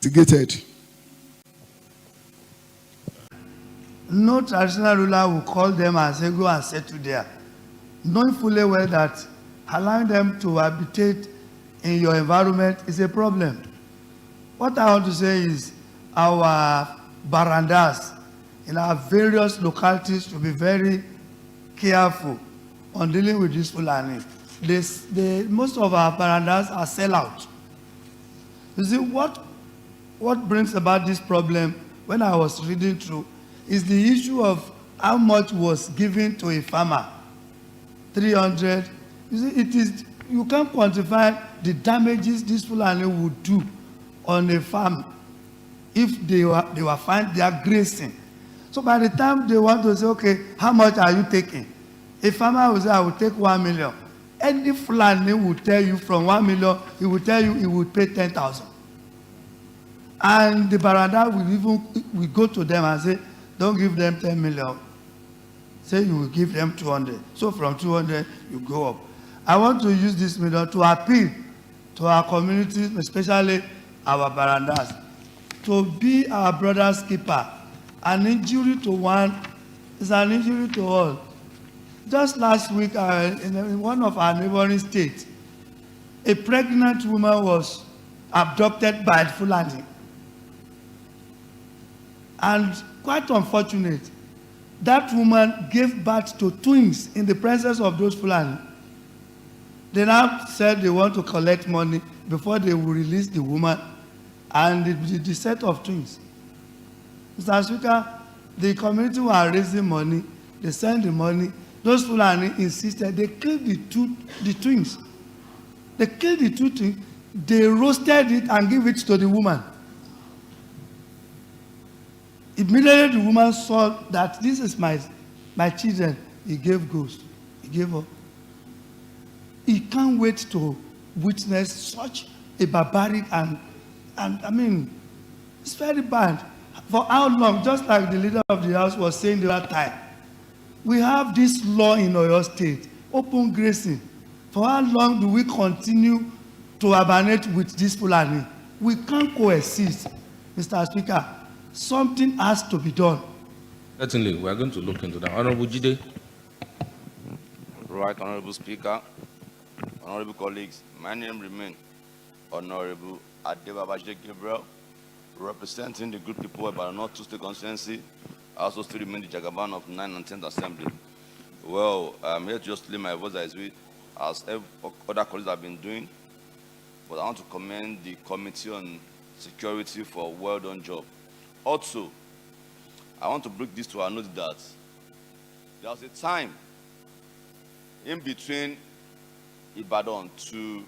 instigated. No traditional ruler will call them and say, go and settle there, knowing fully well that allowing them to habitate in your environment is a problem. What I want to say is our barandas in our various localities to be very careful on dealing with this Fulani. Most of our barandas are sellout. You see, what brings about this problem, when I was reading through, is the issue of how much was given to a farmer. 300. You see, you can't quantify the damages this Fulani would do on a farm if they were fine, they are grazing. So by the time they want to say, okay, how much are you taking? A farmer will say, I will take 1 million. Any Fulani will tell you from 1 million, he will tell you he would pay 10,000. And the baranda will go to them and say, don't give them 10 million. Say you will give them 200. So from 200, you go up. I want to use this million to appeal to our communities, especially our barandas, to be our brother's keeper. An injury to one is an injury to all. Just last week, in one of our neighboring states, a pregnant woman was abducted by Fulani. And quite unfortunate, that woman gave birth to twins in the presence of those Fulani. They now said they want to collect money before they will release the woman and the set of twins. Mr. Speaker, the community were raising money, they sent the money. Those Fulani insisted they killed the twins. They killed the two twins, they roasted it and gave it to the woman. Immediately the woman saw that this is my children. He gave ghost. He gave up. He can't wait to witness such a barbaric and I mean, it's very bad. For how long? Just like the leader of the house was saying the other time, we have this law in Oyo State, open grazing. For how long do we continue to hibernate with this Fulani? We can't coexist, Mr. Speaker. Something has to be done. Certainly, we are going to look into that. Honorable Jide. Right, Honorable Speaker, Honorable colleagues, my name remains Honorable Adebabajide Gabriel, representing the good people about the North Two State Constituency. I also still remain the Jagaban of 9th and 10th Assembly. Well, I'm here to just leave my voice as other colleagues have been doing, but I want to commend the Committee on Security for a well-done job. Also, I want to bring this to our notice that there was a time in between Ibadan to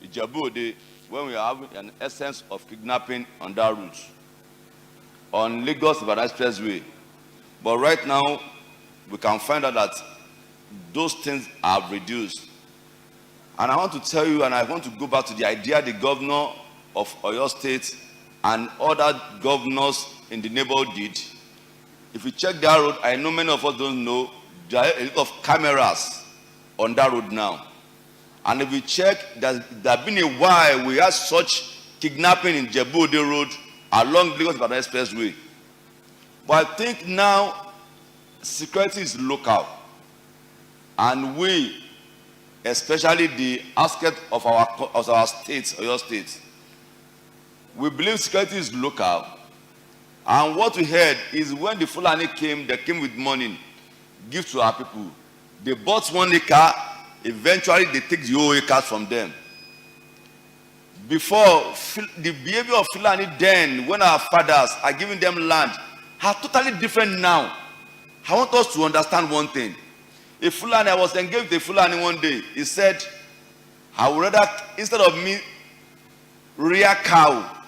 Ijebu-Ode when we are having an essence of kidnapping on that route, on Lagos-Ibadan Expressway. But right now, we can find out that those things are reduced. And I want to tell you, and I want to go back to the idea the governor of Oyo State and other governors in the neighborhood did. If you check that road, I know many of us don't know, there are a lot of cameras on that road now. And if you check, there's been a while we had such kidnapping in Ijebu-Ode Road along Lagos-Ibadan Expressway. But I think now security is local. And we, especially the aspect of our states, Oyo State, we believe security is local. And what we heard is when the Fulani came, they came with money, give to our people. They bought 1 acre, eventually they take the whole acres from them. Before, the behavior of Fulani then, when our fathers are giving them land, are totally different now. I want us to understand one thing. A Fulani, I was engaged with a Fulani one day, he said, I would rather, instead of me rear cow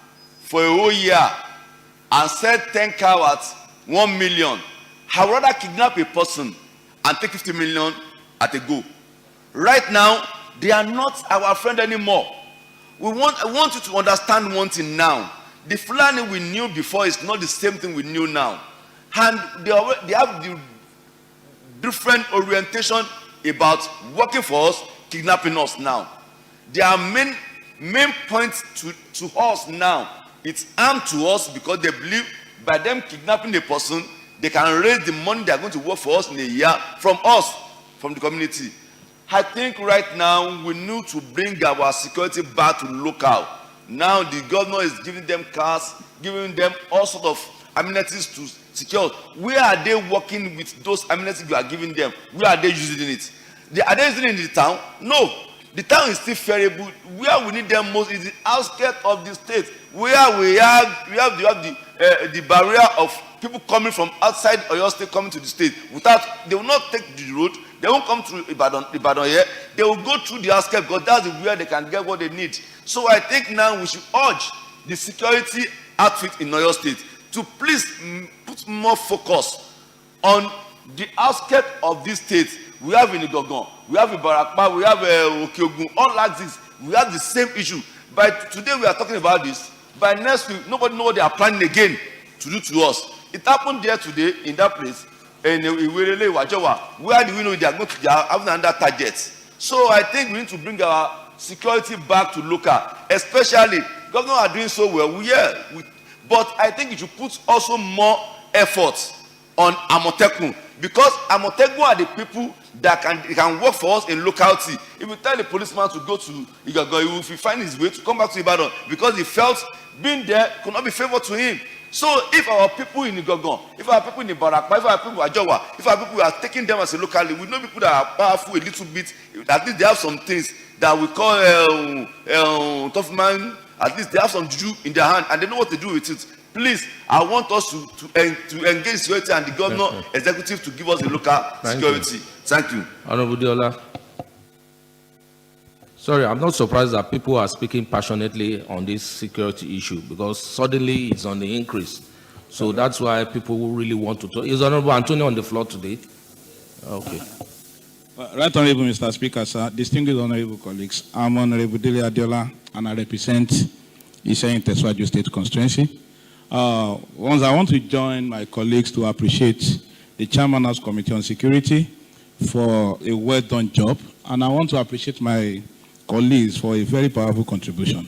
for a whole year and sell 10 cows at 1 million, I would rather kidnap a person and take 50 million at a go. Right now, they are not our friend anymore. I want you to understand one thing now. The Fulani we knew before is not the same thing we knew now. And they have the different orientation about working for us, kidnapping us now. Their main main point to us now, it's harm to us because they believe by them kidnapping a person, they can raise the money they are going to work for us in a year from us, from the community. I think right now we need to bring our security back to local. Now the governor is giving them cars, giving them all sort of amenities to secure. Where are they working with those amenities you are giving them? Where are they using it? Are they using it in the town? No. The town is still variable. Where we need them most is the outskirts of the state, where we have the barrier of people coming from outside Oyo State coming to the state. Without, they will not take the road. They won't come through Ibadan here. They will go through the outskirts because that's where they can get what they need. So I think now we should urge the security outfit in Oyo State to please put more focus on the outskirts of this state. We have in Igogon, we have in Barakpa, we have Okiogun, all like this. We have the same issue. By today we are talking about this. By next week, nobody knows what they are planning again to do to us. It happened there today in that place, in Iwerele, Wajawa. Where do we know they are going to have another target? So I think we need to bring our security back to local, especially governors are doing so well. But I think it should put also more effort on Amotekun, because Amotekun are the people that can work for us in locality. If you tell the policeman to go to Igago, he will find his way to come back to Ibadan because he felt being there could not be favored to him. So if our people in Igago, if our people in Barakpa, if our people in Ajowa, if our people are taking them as a locality, we know people that are powerful a little bit. At least they have some things that we call tough man. At least they have some juju in their hand and they know what to do with it. Please, I want us to engage security and the governor executive to give us the local security. Thank you. Honorable Diola. Sorry, I'm not surprised that people are speaking passionately on this security issue because suddenly it's on the increase. So that's why people really want to talk. Is Honorable Antonio on the floor today? Okay. Right Honorable Mr. Speaker, sir, distinguished honorable colleagues, I'm Honorable Dele Adiola and I represent Iseyin Teswaju State Constituency. Once I want to join my colleagues to appreciate the Chairman House Committee on Security for a well done job, and I want to appreciate my colleagues for a very powerful contribution.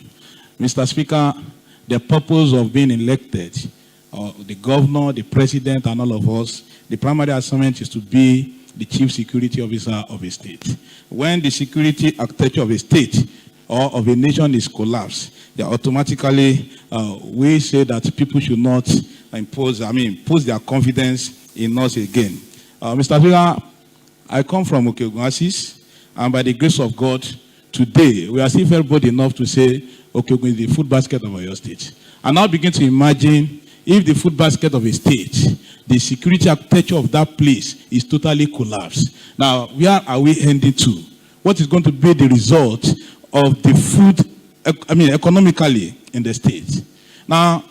Mr. Speaker, the purpose of being elected, the governor, the president, and all of us, the primary assignment is to be the chief security officer of a state. When the security architecture of a state or of a nation is collapsed, they automatically, we say that people should not put their confidence in us again. Mr. Speaker, I come from Okiogun, and by the grace of God, today, we are still very bold enough to say, Okiogun is the food basket of our state. And now begin to imagine if the food basket of a state, the security architecture of that place is totally collapsed. Now, where are we heading to? What is going to be the result of the food, economically in the state? Now,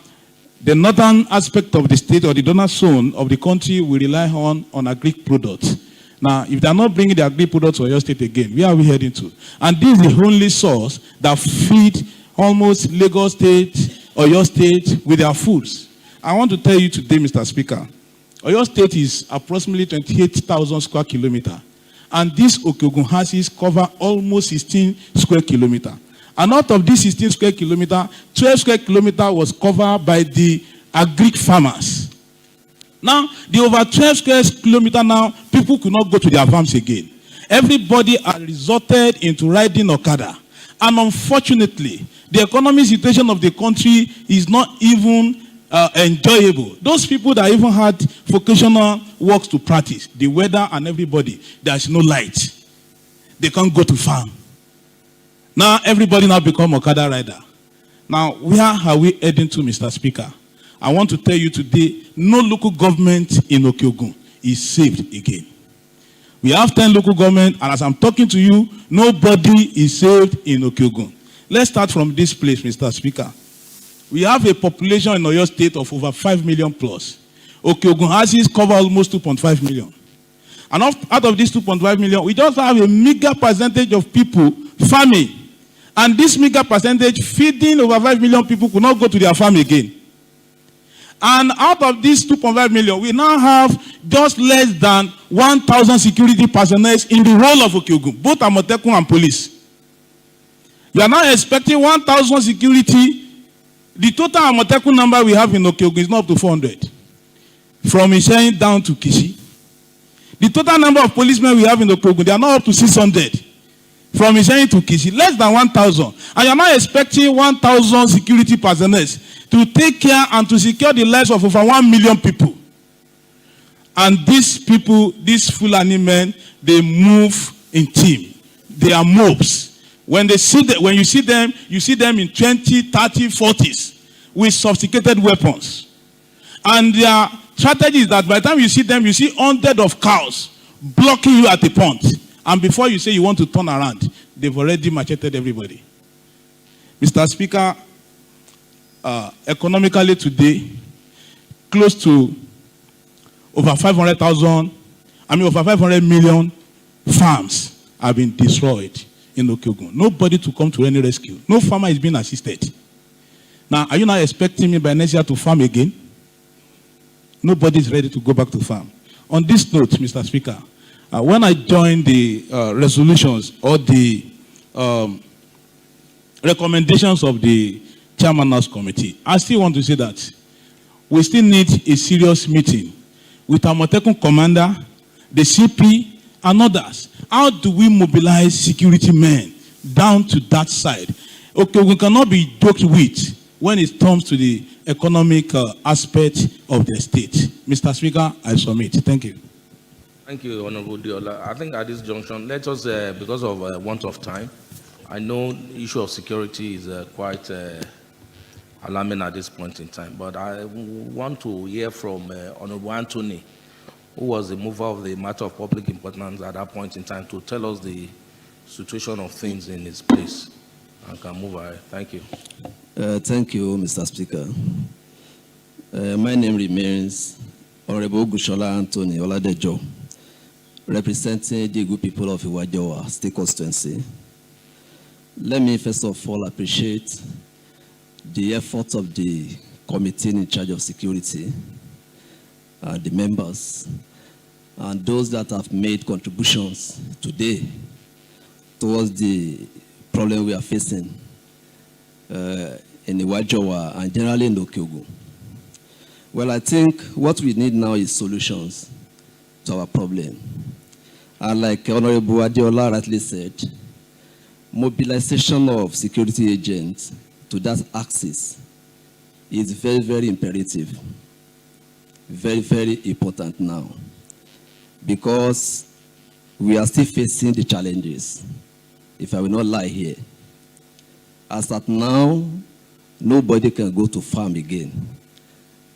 the northern aspect of the state or the donor zone of the country will rely on agri products. Now, if they are not bringing the agri products to your state again, where are we heading to? And this is the only source that feed almost Lagos State or your state with their foods. I want to tell you today, Mr. Speaker, Oyo State is approximately 28,000 square kilometers. And these Okiogun houses cover almost 16 square kilometers. And out of these 16 square kilometers, 12 square kilometers was covered by the agric farmers. Now, the over 12 square kilometers now, people could not go to their farms again. Everybody has resorted into riding Okada. And unfortunately, the economic situation of the country is not even enjoyable. Those people that even had vocational works to practice, the weather and everybody, there's no light. They can't go to farm. Now everybody now become Okada rider. Now where are we heading to, Mr. Speaker? I want to tell you today, no local government in Okiogun is saved again. We have 10 local governments, and as I'm talking to you, nobody is saved in Okiogun. Let's start from this place, Mr. Speaker. We have a population in Oyo State of over 5 million plus. Okiogun houses cover almost 2.5 million. And out of these 2.5 million, we just have a meager percentage of people farming. And this meager percentage feeding over 5 million people could not go to their farm again. And out of these 2.5 million, we now have just less than 1,000 security personnel in the role of Okiogun, both Amotekun and police. You are now expecting 1,000 security. The total Amotekun number we have in Okeogun is not up to 400. From Ishayin down to Kishi. The total number of policemen we have in Okeogun, they are not up to 600. From Ishayin to Kishi, less than 1,000. And you are now expecting 1,000 security personnel to take care and to secure the lives of over 1 million people. And these people, these Fulani men, they move in team. They are mobs. When you see them in 20, 30, 40s with sophisticated weapons. And their strategy is that by the time you see them, you see hundreds of cows blocking you at the pond. And before you say you want to turn around, they've already macheted everybody. Mr. Speaker, economically today, close to over 500 million farms have been destroyed in Okeogun. Nobody to come to any rescue. No farmer is being assisted. Now, are you now expecting me by next year to farm again? Nobody is ready to go back to farm. On this note, Mr. Speaker, when I joined the resolutions or the recommendations of the Chairman House Committee, I still want to say that we still need a serious meeting with Amotekun Commander, the CP, and others. How do we mobilize security men down to that side? Okay, we cannot be joked with when it comes to the economic aspect of the state. Mr. Speaker, I submit. Thank you. Thank you, Honorable Diola. I think at this junction, let us, because of want of time, I know the issue of security is quite alarming at this point in time, but I want to hear from Honorable Anthony, who was the mover of the matter of public importance at that point in time, to tell us the situation of things in his place. And can move ahead. Thank you. Thank you, Mr. Speaker. My name remains Honorable Gushola Anthony Oladejo, representing the good people of Iwajowa State Constituency. Let me first of all appreciate the efforts of the committee in charge of security, the members, and those that have made contributions today towards the problem we are facing in Iwajowa and generally in Okeogun. Well, I think what we need now is solutions to our problem. And like Honorable Adiola rightly said, mobilization of security agents to that axis is very, very imperative. Very, very important now. Because we are still facing the challenges, if I will not lie here. As at now, nobody can go to farm again.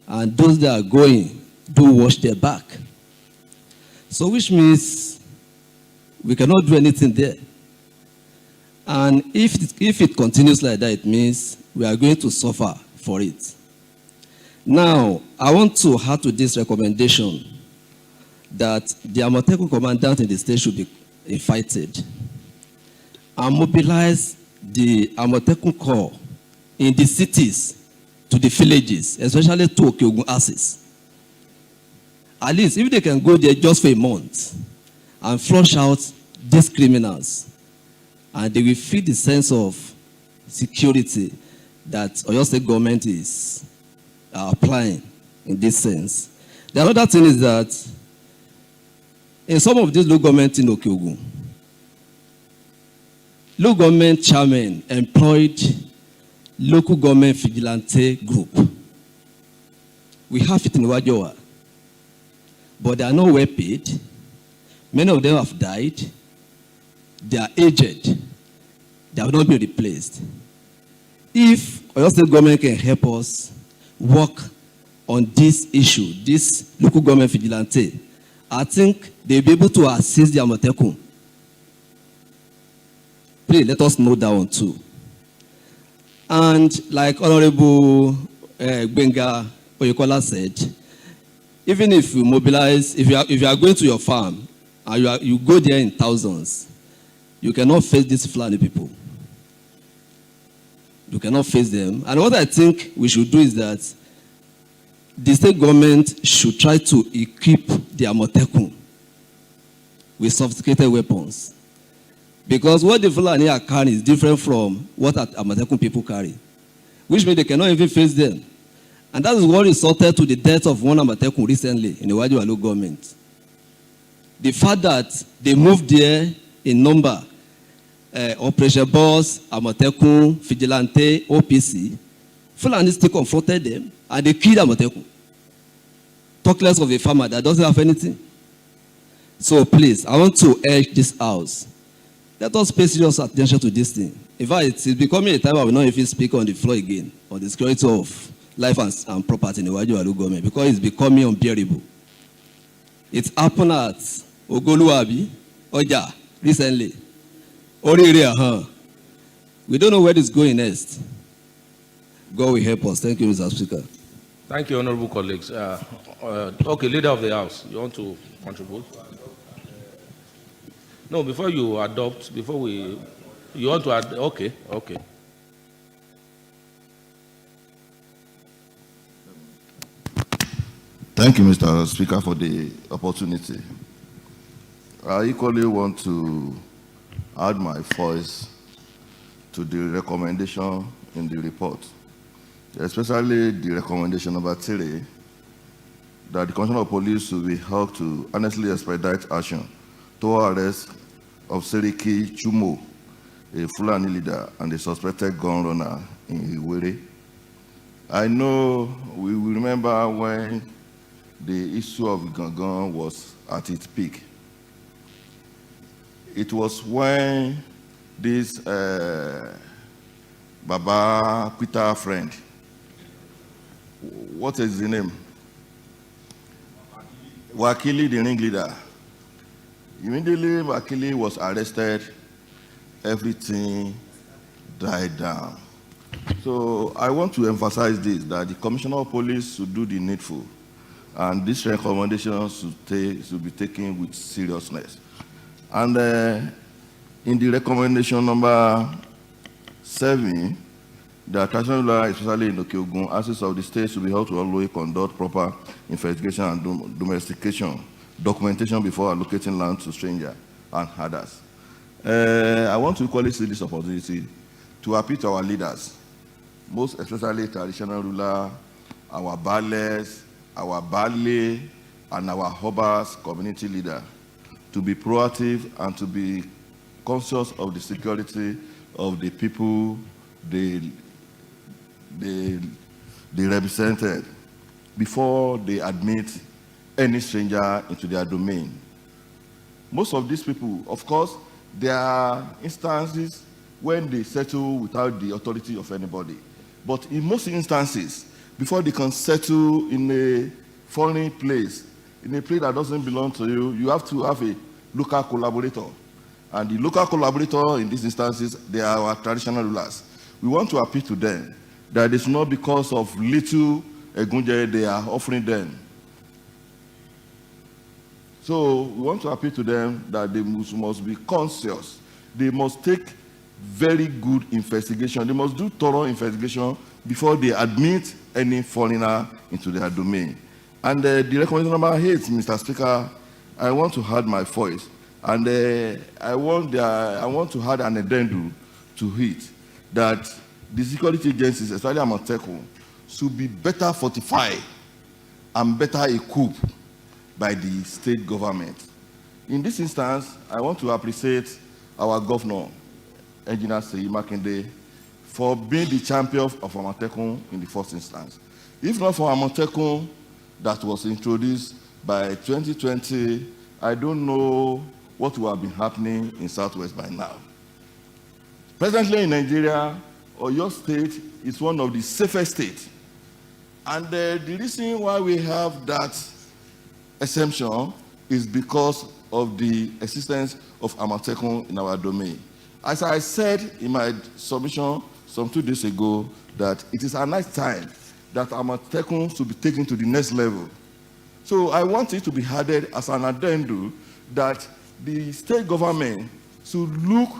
And those that are going do wash their back. So which means we cannot do anything there. And if it continues like that, it means we are going to suffer for it. Now, I want to add to this recommendation that the Amotekun commandant in the state should be invited and mobilize the Amotekun Corps in the cities to the villages, especially to Okeogun axis. At least if they can go there just for a month and flush out these criminals, and they will feel the sense of security that Oyo State government is applying in this sense. The other thing is that in some of these local governments in Okeogun, local government chairmen employed local government vigilante group. We have it in Iwajowa, but they are not well paid. Many of them have died. They are aged. They have not been replaced. If Oyo State government can help us work on this issue, this local government vigilante, I think they'll be able to assist the Amotekun. Please let us know that one too. And like Honorable Benga Oyekola said, even if you mobilize, if you are going to your farm and you go there in thousands, you cannot face these Fulani people. You cannot face them. And what I think we should do is that the state government should try to equip the Amotekun with sophisticated weapons. Because what the Fulani are carrying is different from what Amatekun people carry, which means they cannot even face them. And that is what resulted to the death of one Amatekun recently in the Wajualu government. The fact that they moved there in number, Operation Boss, Amatekun, Vigilante, OPC, Fulani still confronted them and they killed Amatekun. Talk less of a farmer that doesn't have anything. So please, I want to urge this house. Let us pay serious attention to this thing. In fact, it's becoming a time I will not even speak on the floor again on the security of life and property in the Wajualu government because it's becoming unbearable. It happened at Ogoluabi, Oja, recently. Oriire, we don't know where it's going next. God will help us. Thank you, Mr. Speaker. Thank you, honorable colleagues. Okay, leader of the house, you want to contribute? No, before you adopt, you want to add, okay. Thank you, Mr. Speaker, for the opportunity. I equally want to add my voice to the recommendation in the report, especially the recommendation number 3, that the Commissioner of Police will be held to honestly expedite action toward arrest of Seriki Chumo, a Fulani leader and a suspected gun runner in Iwere. I know we will remember when the issue of Gangan was at its peak. It was when this Baba Peter friend, what is the name? Wakili, the ringleader. Immediately, Wakili was arrested. Everything died down. So I want to emphasize this, that the Commissioner of Police should do the needful, and this recommendation should be taken with seriousness. And in the recommendation number 7, the attraction law, especially in the Okiogun, assets of the state should be held to always conduct proper investigation and domestication, documentation before allocating land to strangers and others. I want to equally see this opportunity to appeal to our leaders, most especially traditional ruler, our Bales, our Bale, and our Hobas community leader, to be proactive and to be conscious of the security of the people they represented before they admit any stranger into their domain. Most of these people, of course, there are instances when they settle without the authority of anybody. But in most instances, before they can settle in a foreign place, in a place that doesn't belong to you, you have to have a local collaborator. And the local collaborator in these instances, they are our traditional rulers. We want to appeal to them that it's not because of little egunje they are offering them. So we want to appeal to them that they must be conscious. They must take very good investigation. They must do thorough investigation before they admit any foreigner into their domain. And the recommendation number 8, Mr. Speaker, I want to add my voice. And I want to add an addendum to it, that the security agencies, especially Amotekun, should be better fortified and better equipped by the state government. In this instance, I want to appreciate our governor, Engineer Seyi Makinde, for being the champion of Amotekun in the first instance. If not for Amotekun that was introduced by 2020, I don't know what would have been happening in Southwest by now. Presently in Nigeria, Oyo State is one of the safest states. And the reason why we have that exemption is because of the existence of Amotekun in our domain. As I said in my submission some 2 days ago, that it is a nice time that Amotekun should be taken to the next level. So I want it to be added as an addendum that the state government should look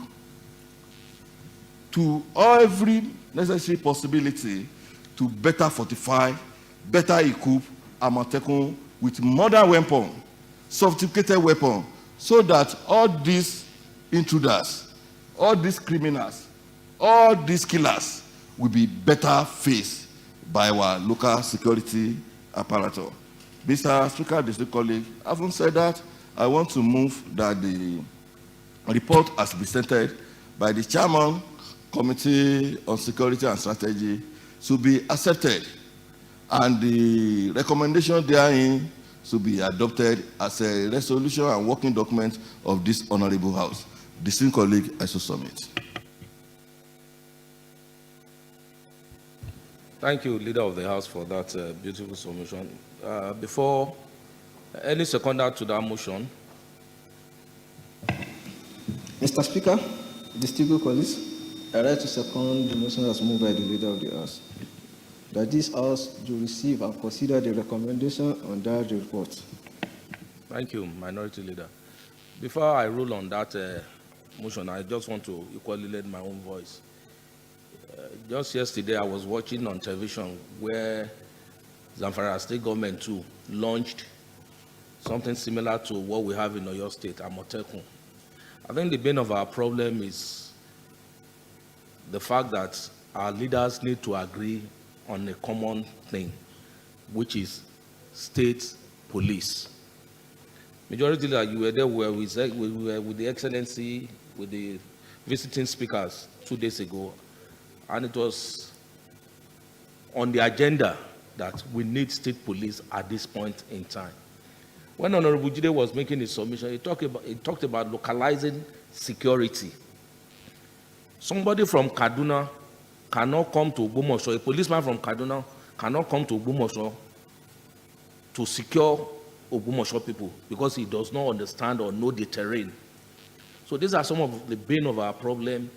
to every necessary possibility to better fortify, better equip Amotekun with modern weapons, sophisticated weapons, so that all these intruders all these criminals, all these killers will be better faced by our local security apparatus. Mr. Speaker, distinguished colleague, having said that, I want to move that the report as presented by the Chairman Committee on Security and Strategy should be accepted, and the recommendation therein should be adopted as a resolution and working document of this honorable House. Distinguished colleague, I so submit. Thank you, Leader of the House, for that beautiful submission. Before any seconder to that motion. Mr. Speaker, distinguished colleagues, I rise to second the motion as moved by the Leader of the House, that this House to receive and consider the recommendation on that report. Thank you, Minority Leader. Before I rule on that motion, I just want to equally lend my own voice. Just yesterday, I was watching on television where Zamfara State Government too launched something similar to what we have in Oyo State, Amotekun. I think the bane of our problem is the fact that our leaders need to agree on a common thing, which is state police. Majority leader, you were there where we were with the Excellency, with the visiting speakers 2 days ago, and it was on the agenda that we need state police at this point in time. When Honorable Jide was making his submission, he talked about localizing security. Somebody from Kaduna cannot come to Ogbomoso, a policeman from Kaduna cannot come to Ogbomoso to secure Ogbomoso people because he does not understand or know the terrain. So these are some of the bane of our problem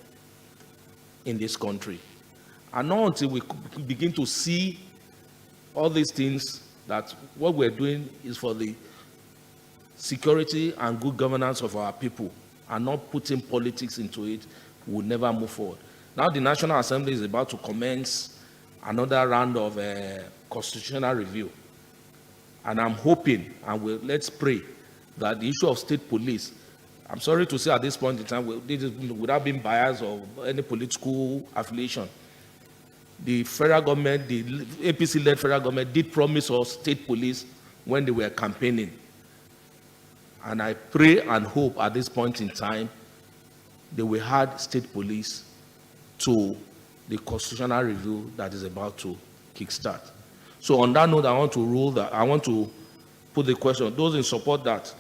in this country. And not until we begin to see all these things that what we're doing is for the security and good governance of our people and not putting politics into it, we'll never move forward. Now the National Assembly is about to commence another round of constitutional review. And I'm hoping, and let's pray, that the issue of state police, I'm sorry to say at this point in time, without being biased or any political affiliation, the federal government, the APC-led federal government did promise us state police when they were campaigning. And I pray and hope at this point in time, they will add state police to the constitutional review that is about to kickstart. So on that note, I want to put the question, those in support that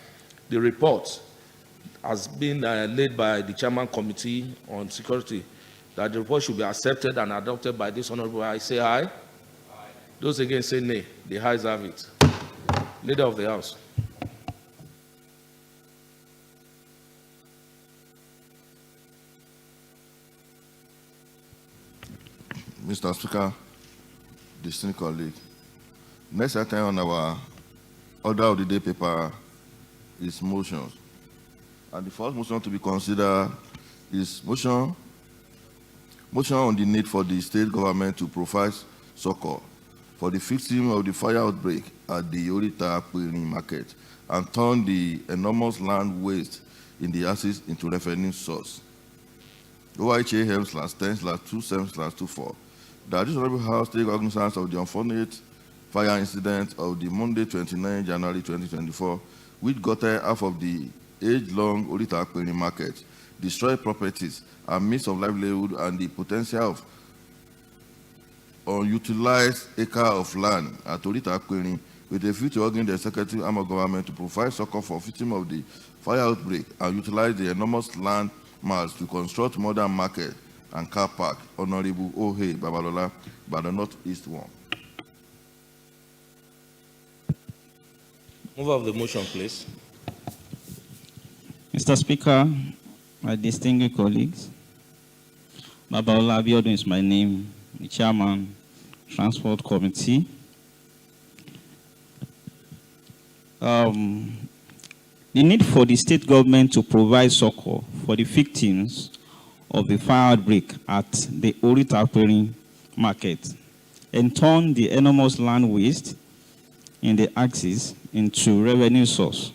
the report has been laid by the Chairman Committee on Security, that the report should be accepted and adopted by this honorable, I say aye. Aye. Those against say nay. The ayes have it. Leader of the House. Mr. Speaker, distinguished colleague, next item on our order of the day paper is motions. And the first motion to be considered is motion on the need for the state government to provide succor for the victim of the fire outbreak at the Orita Akpiri market and turn the enormous land waste in the assets into revenue source. OIHA Helms/10/27/24. That this Honorable House take cognizance of the unfortunate fire incident of the Monday, 29 January 2024, which gutted half of the age-long Orita Akpiri market, destroyed properties and means of livelihood, and the potential of unutilized acre of land at Orita Akpiri, with a view to urging the executive arm of government to provide succor for victims of the fire outbreak and utilize the enormous land mass to construct modern market and car park. Honorable Ohe Babalola, by the Northeast 1. Move of the motion, please. Mr. Speaker, my distinguished colleagues, Babalola Abiodun is my name, the Chairman, Transport Committee. The need for the state government to provide succor for the victims of the fire outbreak at the Orita Akpiri market and turn the enormous land waste in the axis into revenue source.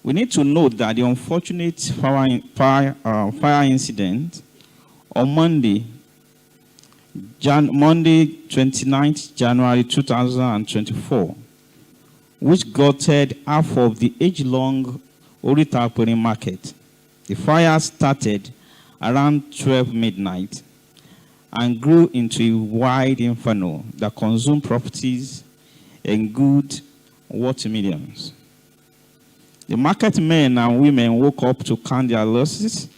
We need to note that the unfortunate fire incident on Monday, 29th January 2024, which gutted half of the age-long Orita market. The fire started around 12 midnight and grew into a wide inferno that consumed properties and goods worth millions. The market men and women woke up to count their losses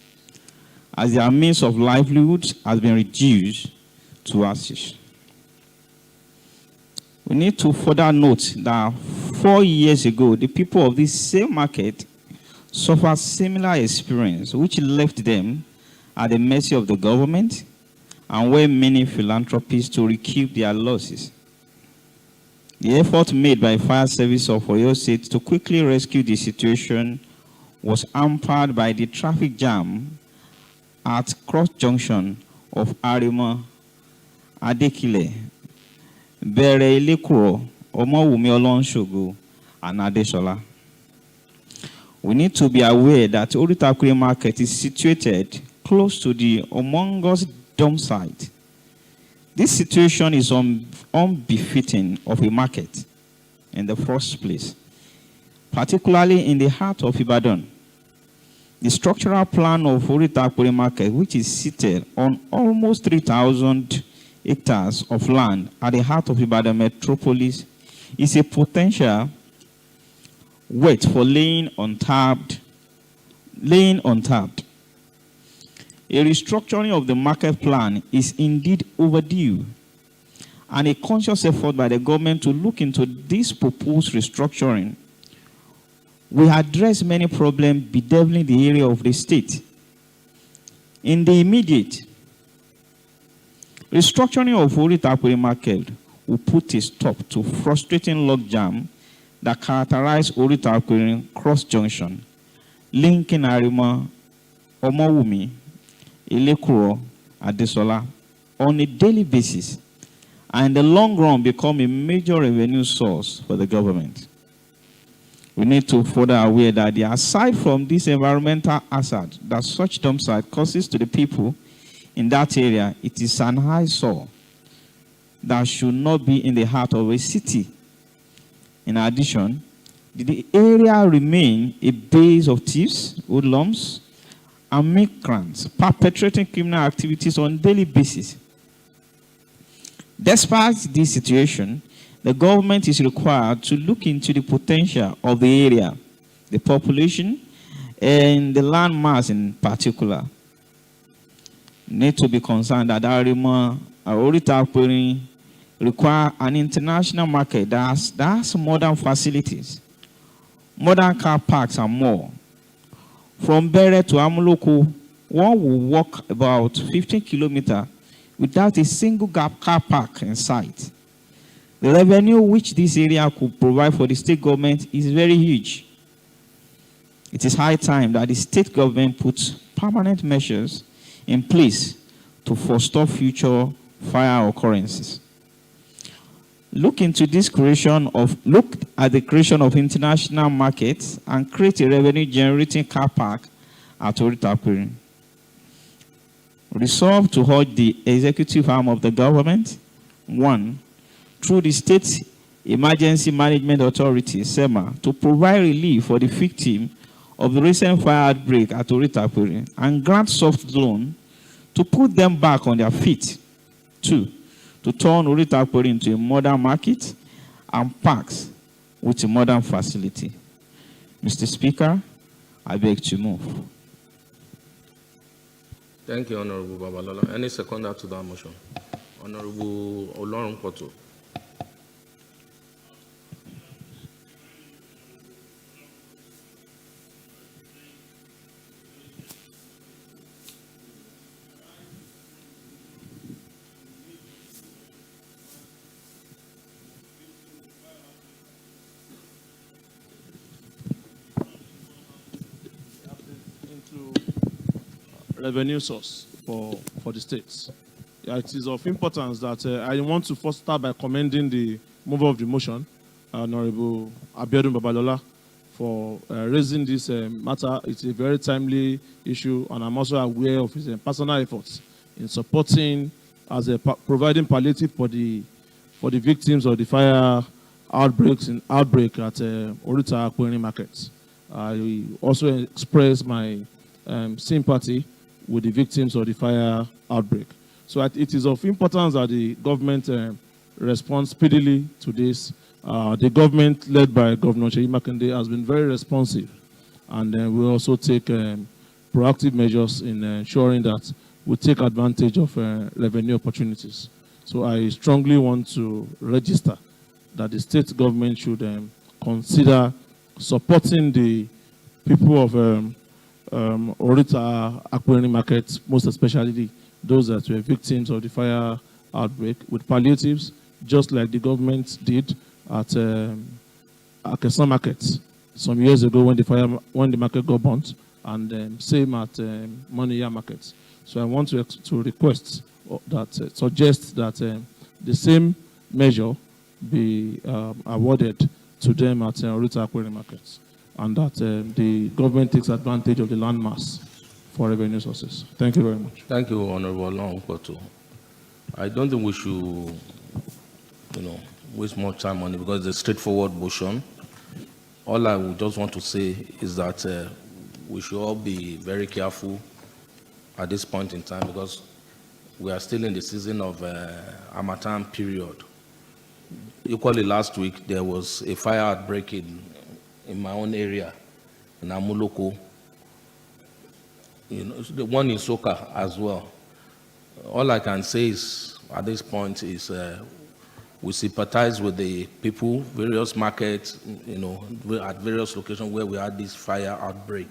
as their means of livelihood has been reduced to ashes. We need to further note that 4 years ago, the people of this same market suffered similar experience, which left them at the mercy of the government and were many philanthropists to recoup their losses. The effort made by Fire Service of Oyo State to quickly rescue the situation was hampered by the traffic jam at cross junction of Arima, Adekile, Bere Ilekuro, Omowumi Olonshogo, and Adeshola. We need to be aware that Orita market is situated close to the humongous dump site. This situation is unbefitting of a market in the first place, particularly in the heart of Ibadan. The structural plan of Orita market, which is seated on almost 3,000 hectares of land at the heart of Ibadan metropolis, is a potential wait for laying untapped. A restructuring of the market plan is indeed overdue, and a conscious effort by the government to look into this proposed restructuring will address many problems bedeviling the area of the state. In the immediate, restructuring of Orita market will put a stop to frustrating logjam that characterize Orita cross junction, linking Arima, Omowumi, Ilekuro, Adesola on a daily basis, and in the long run become a major revenue source for the government. We need to further aware that aside from this environmental hazard that such dump site causes to the people in that area, it is an eyesore that should not be in the heart of a city. In addition, the area remains a base of thieves, hoodlums, and migrants perpetrating criminal activities on a daily basis. Despite this situation, the government is required to look into the potential of the area, the population, and the land mass in particular. Need to be concerned that Arima Orita require an international market that has modern facilities, modern car parks, and more. From Bere to Amuloko, one will walk about 15 kilometers without a single car park in sight. The revenue which this area could provide for the state government is very huge. It is high time that the state government puts permanent measures in place to forestall future fire occurrences. Look at the creation of international markets and create a revenue-generating car park at Orita. Resolve to urge the executive arm of the government, 1, through the State Emergency Management Authority, SEMA, to provide relief for the victim of the recent fire outbreak at Orita and grant soft loan to put them back on their feet. 2, to turn Orita into a modern market and parks with a modern facility. Mr. Speaker, I beg to move. Thank you, Honorable Babalola. Any seconder to that motion? Honorable Olorun Poto. Revenue source for the states. Yeah, it is of importance that I want to first start by commending the mover of the motion, Honorable Abiodun Babalola, for raising this matter. It's a very timely issue, and I'm also aware of his personal efforts in supporting, providing palliative for the victims of the fire outbreak at Orita Aquarium Market. I also express my sympathy with the victims of the fire outbreak. So it is of importance that the government responds speedily to this. The government, led by Governor Seyi Makinde, has been very responsive, and we also take proactive measures in ensuring that we take advantage of revenue opportunities. So I strongly want to register that the state government should consider supporting the people of Orita Aquarium Market, most especially those that were victims of the fire outbreak, with palliatives, just like the government did at Akesan Market some years ago when the market got burnt, and same at Moniya Market. So I want to request that suggest that the same measure be awarded to them at Orita Aquarium Markets, and that the government takes advantage of the landmass for revenue sources. Thank you very much. Thank you, Honorable Longpoto. I don't think we should, waste more time on it because it's a straightforward motion. All I would just want to say is that we should all be very careful at this point in time because we are still in the season of Harmattan period. Equally, last week there was a fire outbreak in my own area, in Amuloko. The one in Soka as well. All I can say is, at this point, is we sympathize with the people, various markets, at various locations where we had this fire outbreak.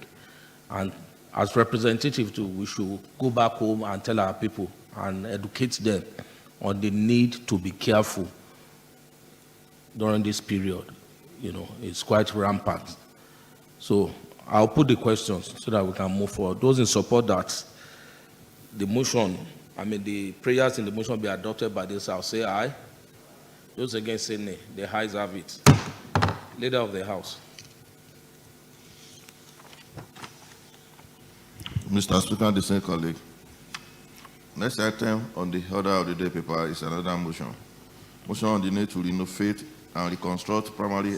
And as representative too, we should go back home and tell our people and educate them on the need to be careful during this period. It's quite rampant. So I'll put the questions so that we can move forward. Those in support that the motion, the prayers in the motion be adopted by this House, say aye. Those against say nay. The ayes have it. Leader of the House. Mr. Speaker, the same colleague. Next item on the order of the day paper is another motion. Motion on the need to renovate and reconstruct primary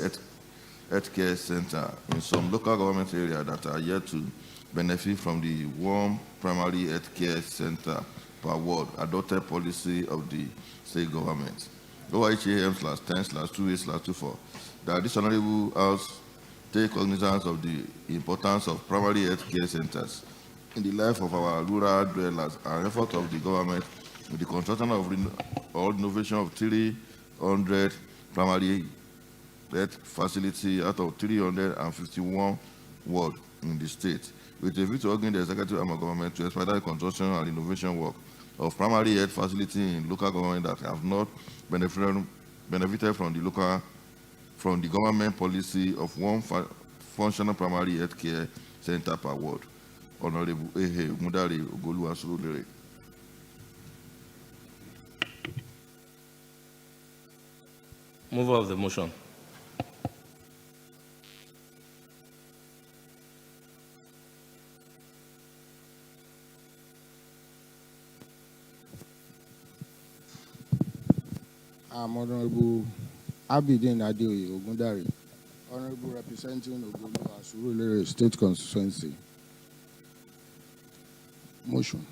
health care center in some local government areas that are yet to benefit from the warm primary health care center per ward adopted policy of the state government. OIHAM/10/28/24 that this honorable House take cognizance of the importance of primary health care centers in the life of our rural dwellers and effort of the government with the construction of or renovation of 300 primary health facility out of 351 wards in the state, with a view to urging the executive arm of government to expedite construction and renovation work of primary health facility in local government that have not benefited from the government policy of one functional primary health care center per ward. Honorable Ehe Mudari Ogoluwa Surulere. Mover of the motion. I'm Honorable Abidin Adeoye Ogundari, Honorable representing Ogoluwa Surulere State Constituency. Motion.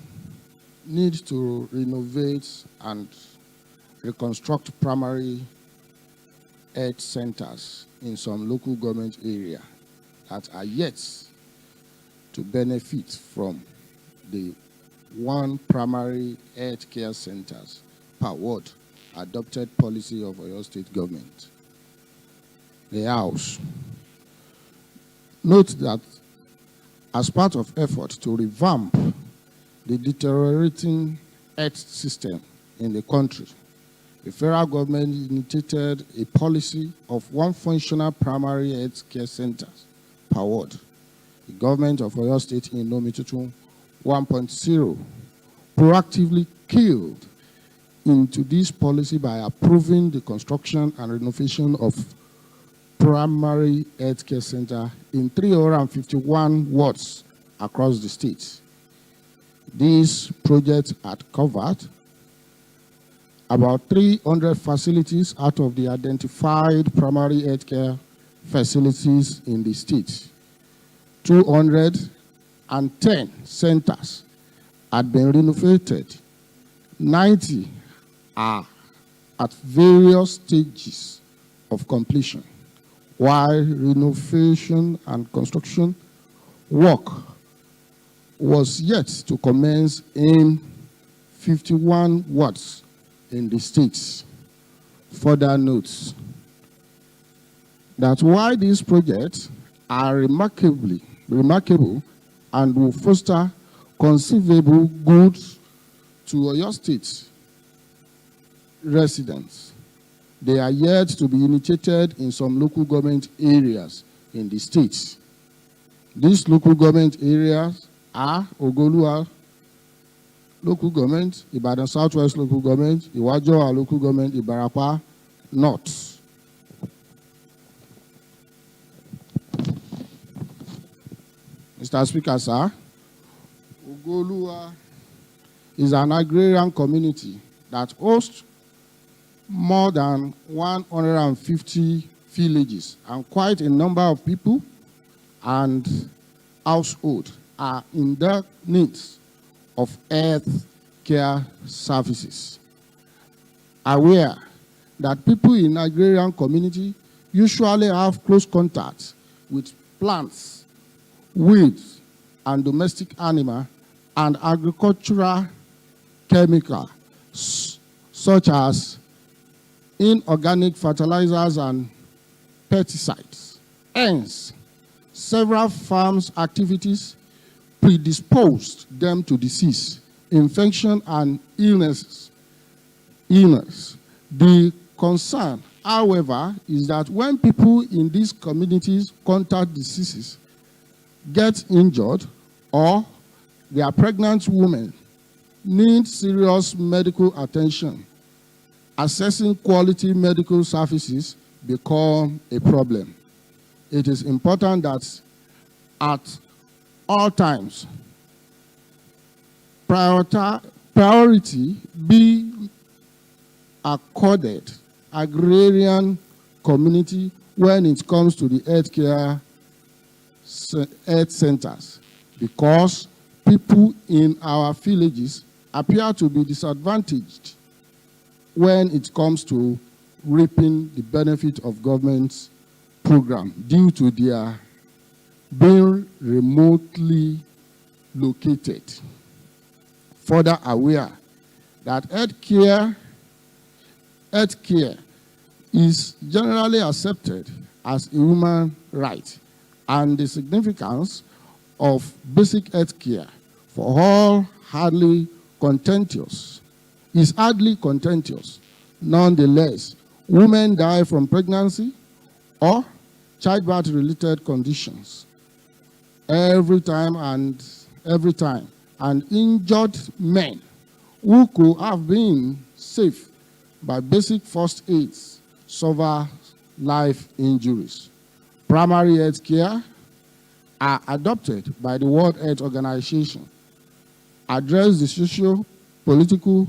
Need to renovate and reconstruct primary health centers in some local government area that are yet to benefit from the one primary health care centers per ward adopted policy of Oyo State government. The House. Note that as part of effort to revamp the deteriorating health system in the country, the federal government initiated a policy of one functional primary health care center per ward. The government of Oyo State in Nomitutun 1.0 proactively killed into this policy by approving the construction and renovation of primary healthcare center in 351 wards across the state. These projects had covered about 300 facilities out of the identified primary healthcare facilities in the state. 210 centers had been renovated. 90 are at various stages of completion, while renovation and construction work was yet to commence in 51 wards in the states. Further notes that while these projects are remarkable and will foster conceivable goods to Oyo State residents, they are yet to be initiated in some local government areas in the states. These local government areas are Ogolua local government, Ibadan Southwest local government, Iwajoa local government, Ibarapa North. Mr. Speaker, sir, Ogolua is an agrarian community that hosts more than 150 villages, and quite a number of people and households are in the needs of health care services. Aware that people in agrarian community usually have close contact with plants, weeds, and domestic animal and agricultural chemicals such as inorganic fertilizers and pesticides. Hence, several farms' activities predisposed them to disease, infection, and illness. The concern, however, is that when people in these communities contact diseases, get injured, or they are pregnant women, need serious medical attention, accessing quality medical services become a problem. It is important that at all times, priority be accorded agrarian community when it comes to the healthcare health centers, because people in our villages appear to be disadvantaged when it comes to reaping the benefit of government's program due to their being remotely located. Further aware that healthcare is generally accepted as a human right, and the significance of basic healthcare for all is hardly contentious. Nonetheless, women die from pregnancy or childbirth-related conditions every time, and injured men who could have been saved by basic first aids suffer life injuries. Primary health care are adopted by the World Health Organization, address the social, political,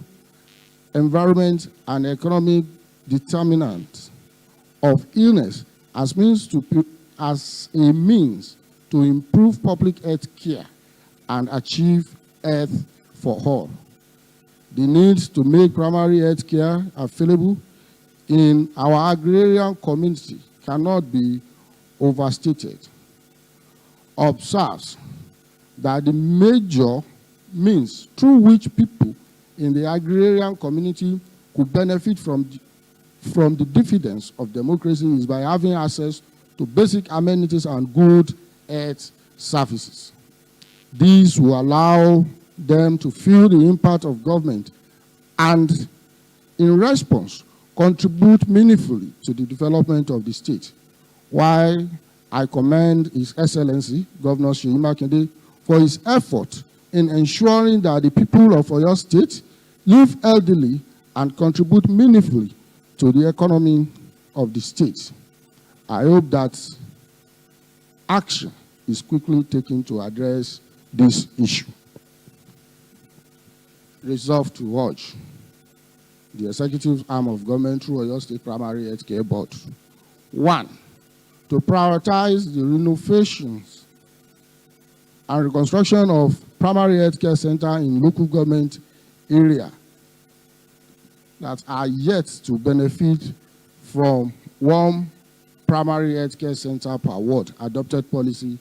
environment, and economic determinants of illness as a means to improve public health care and achieve health for all. The need to make primary health care available in our agrarian community cannot be overstated. Observes that the major means through which people in the agrarian community could benefit from the dividends of democracy is by having access to basic amenities and good health services. These will allow them to feel the impact of government and, in response, contribute meaningfully to the development of the state. While I commend His Excellency, Governor Seyi Makinde, for his effort in ensuring that the people of Oyo State live healthily and contribute meaningfully to the economy of the state. I hope that action is quickly taken to address this issue. Resolved to urge the executive arm of government through Oyo State Primary Health Care Board. 1, to prioritize the renovations and reconstruction of primary health care center in local government area that are yet to benefit from one primary health care center per ward, adopted policy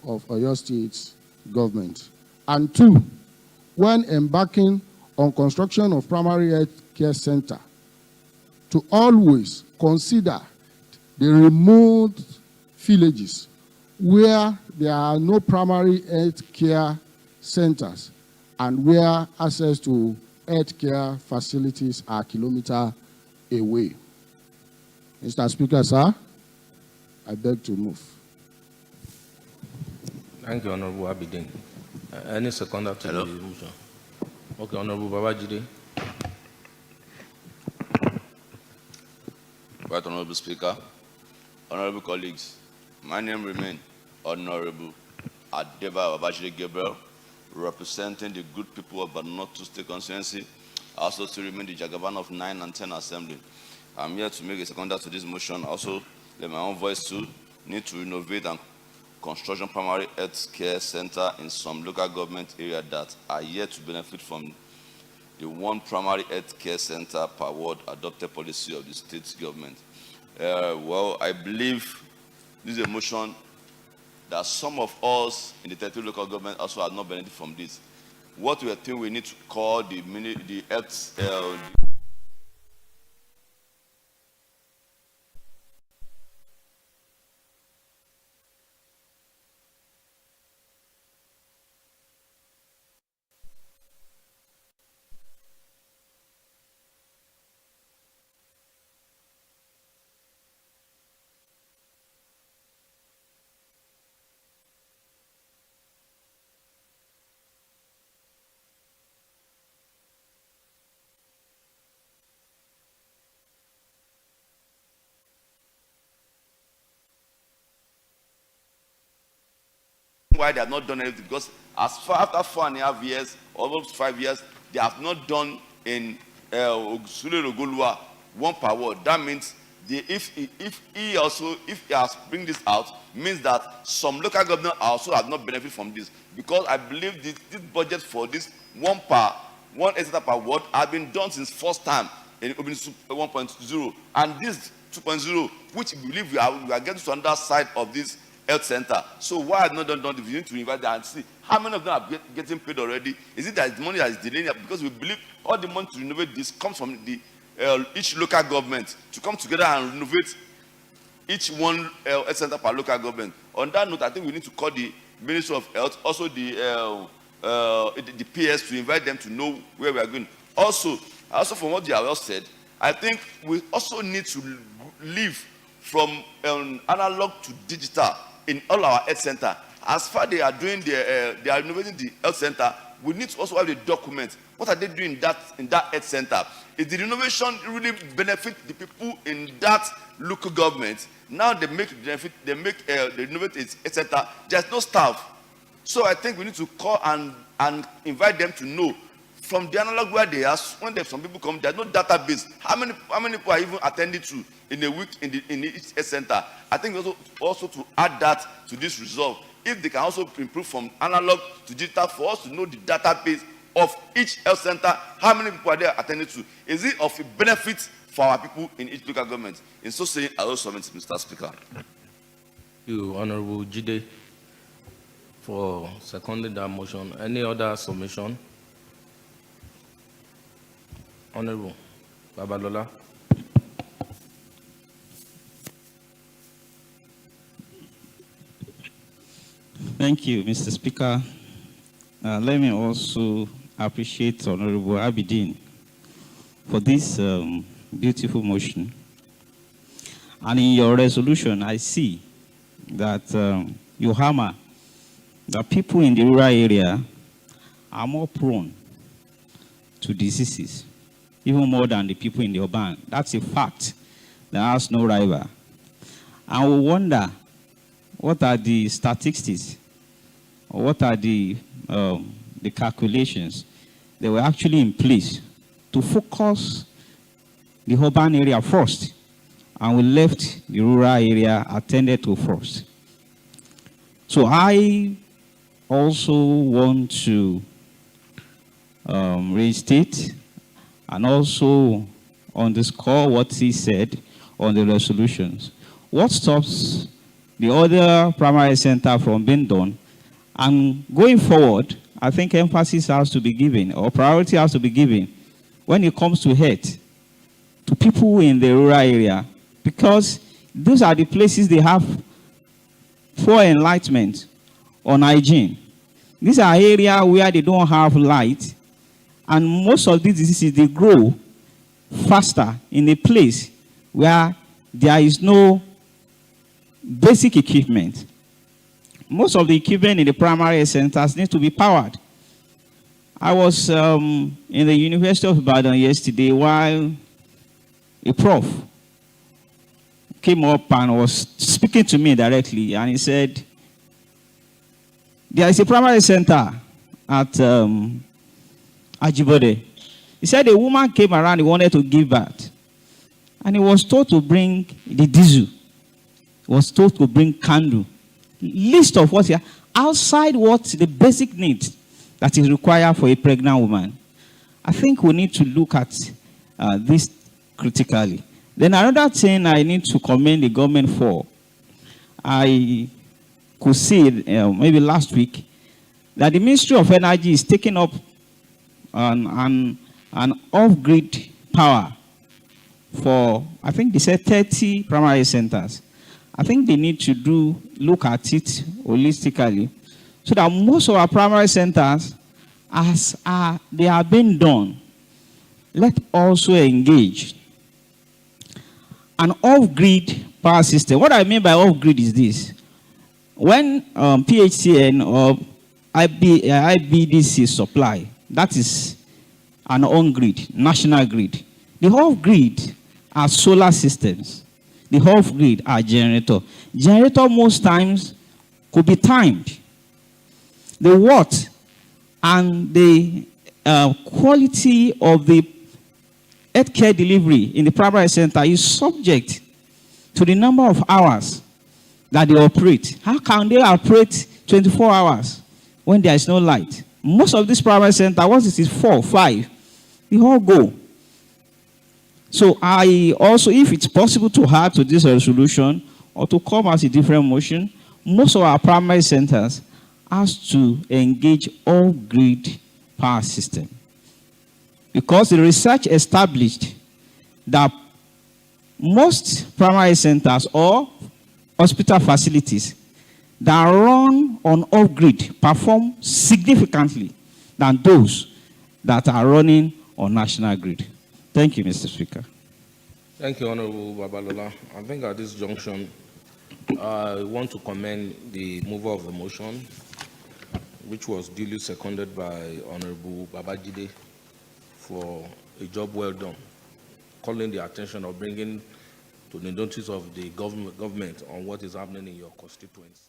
of Oyo State government. And 2, when embarking on construction of primary health care center, to always consider the remote villages where there are no primary health care centers and where access to health care facilities are kilometers away. Mr. Speaker, sir, I beg to move. Thank you, Honorable Abidin. Any seconder to the motion? Okay, Honorable Babajide. Right, Honorable Speaker, honorable colleagues, my name remains Honorable Adeba Babajide Gabriel, representing the good people of Badenotu State Constituency, also to remain the Jagaban of 9 and 10 Assembly. I'm here to make a seconder to this motion. Also, let my own voice too need to renovate and construction primary health care center in some local government area that are yet to benefit from the one primary health care center per ward adopted policy of the state government. Well, I believe this is a motion that some of us in the 30 local government also have not benefited from this. What we think we need to call the health why they have not done anything, because after 4.5 years, almost 5 years, they have not done in Ogulua one per ward. That means if he has bring this out, means that some local government also have not benefited from this, because I believe this budget for this one etc per ward have been done since first time in 1.0, and this 2.0, which we believe we are getting to another side of this health center. So why have not done this? We need to invite them and see how many of them are getting paid already. Is it that the money that is delaying? Because we believe all the money to renovate this comes from the each local government to come together and renovate each one health center per local government. On that note, I think we need to call the Ministry of Health, also the PS, to invite them to know where we are going. Also from what they have said, I think we also need to leave from analog to digital in all our health center. As far as they are doing they are renovating the health center, we need to also have the document. What are they doing in that health center? Is the renovation really benefit the people in that local government? Now they renovate it, etc. There's no staff. So I think we need to call and invite them to know from the analog where they are. When some people come, there's no database. How many people are even attended to in a week in each health center? I think also to add that to this resolve. If they can also improve from analog to digital for us to know the database of each health center, how many people are there attended to? Is it of a benefit for our people in each local government? In so saying, I will submit, Mr. Speaker. Thank you, Honorable Jide, for seconding that motion. Any other submission? Honorable Babalola. Thank you, Mr. Speaker. Let me also appreciate Honorable Abidin for this beautiful motion. And in your resolution, I see that you hammer that people in the rural area are more prone to diseases, even more than the people in the urban. That's a fact that has no rival. And we wonder, what are the statistics, or what are the calculations that were actually in place to focus the urban area first, and we left the rural area attended to first. So I also want to restate and also underscore what he said on the resolutions. What stops the other primary center from being done? And going forward, I think emphasis has to be given, or priority has to be given, when it comes to health, to people in the rural area, because those are the places they have poor enlightenment on hygiene. These are areas where they don't have light, and most of these diseases, they grow faster in a place where there is no basic equipment. Most of the equipment in the primary centers need to be powered. I was in the University of Ibadan yesterday while a prof came up and was speaking to me directly, and he said, there is a primary center at Ajibode. He said a woman came around, he wanted to give birth, and he was told to bring the diesel. He was told to bring candle. List of what's here, outside what the basic needs that is required for a pregnant woman. I think we need to look at this critically. Then another thing I need to commend the government for, I could see maybe last week, that the Ministry of Energy is taking up an off-grid power for, I think they said 30 primary centers. I think they need to look at it holistically, so that most of our primary centers, as they are being done, let also engage an off-grid power system. What I mean by off-grid is this. When PHCN or IBDC supply, that is an on-grid, national grid. The off-grid are solar systems. The off-grid are generator. Generator most times could be timed. The watt and the quality of the healthcare delivery in the primary center is subject to the number of hours that they operate. How can they operate 24 hours when there is no light? Most of these primary centers, once it is 4, 5, they all go. So I also, if it's possible to add to this resolution or to come as a different motion, most of our primary centers has to engage off-grid power system. Because the research established that most primary centers or hospital facilities that run on off-grid perform significantly than those that are running on national grid. Thank you, Mr. Speaker. Thank you, Honorable Babalola. I think at this junction, I want to commend the mover of the motion, which was duly seconded by Honorable Babajide, for a job well done, calling the attention of bringing to the notice of the government on what is happening in your constituents.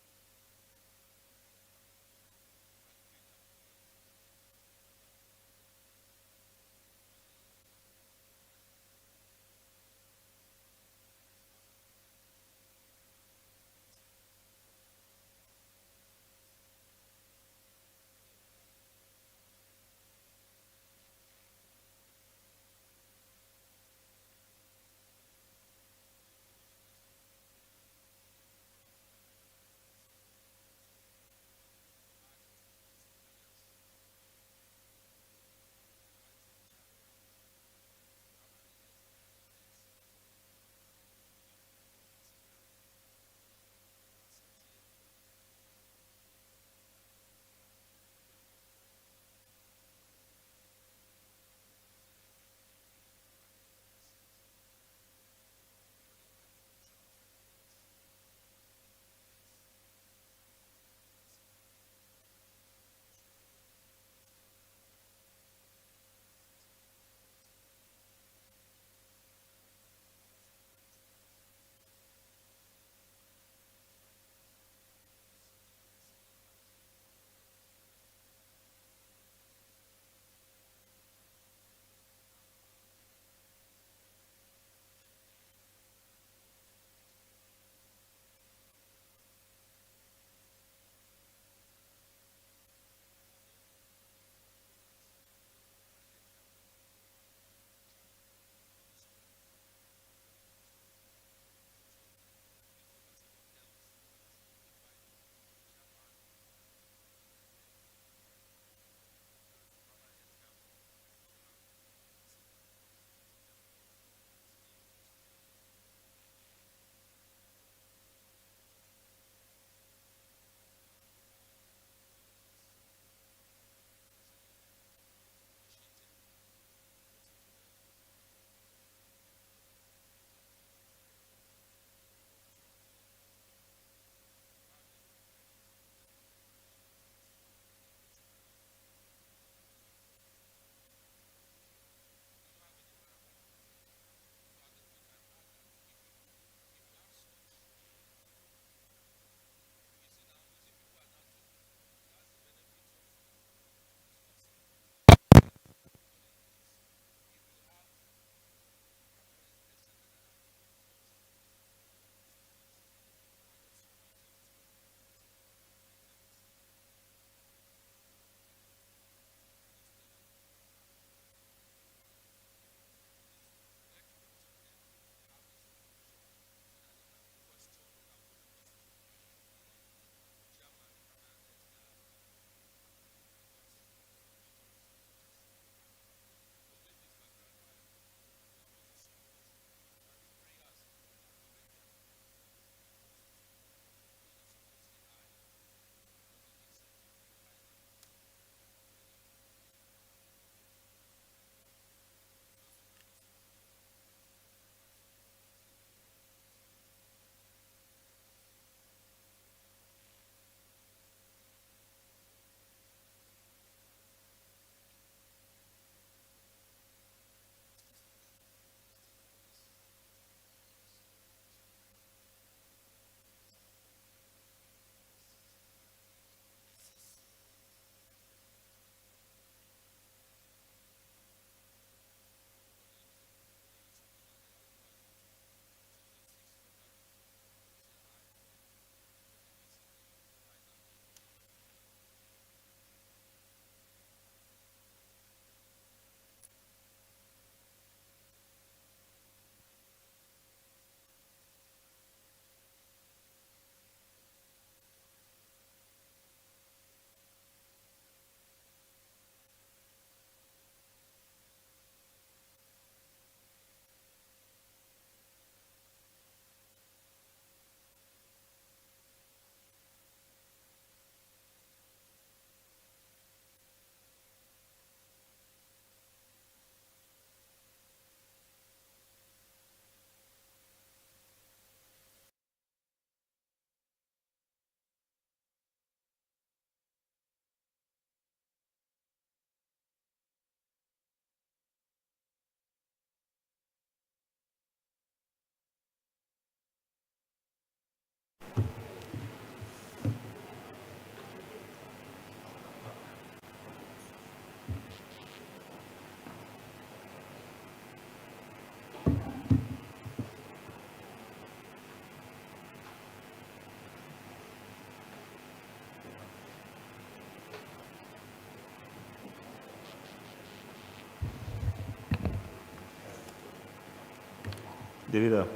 The leader.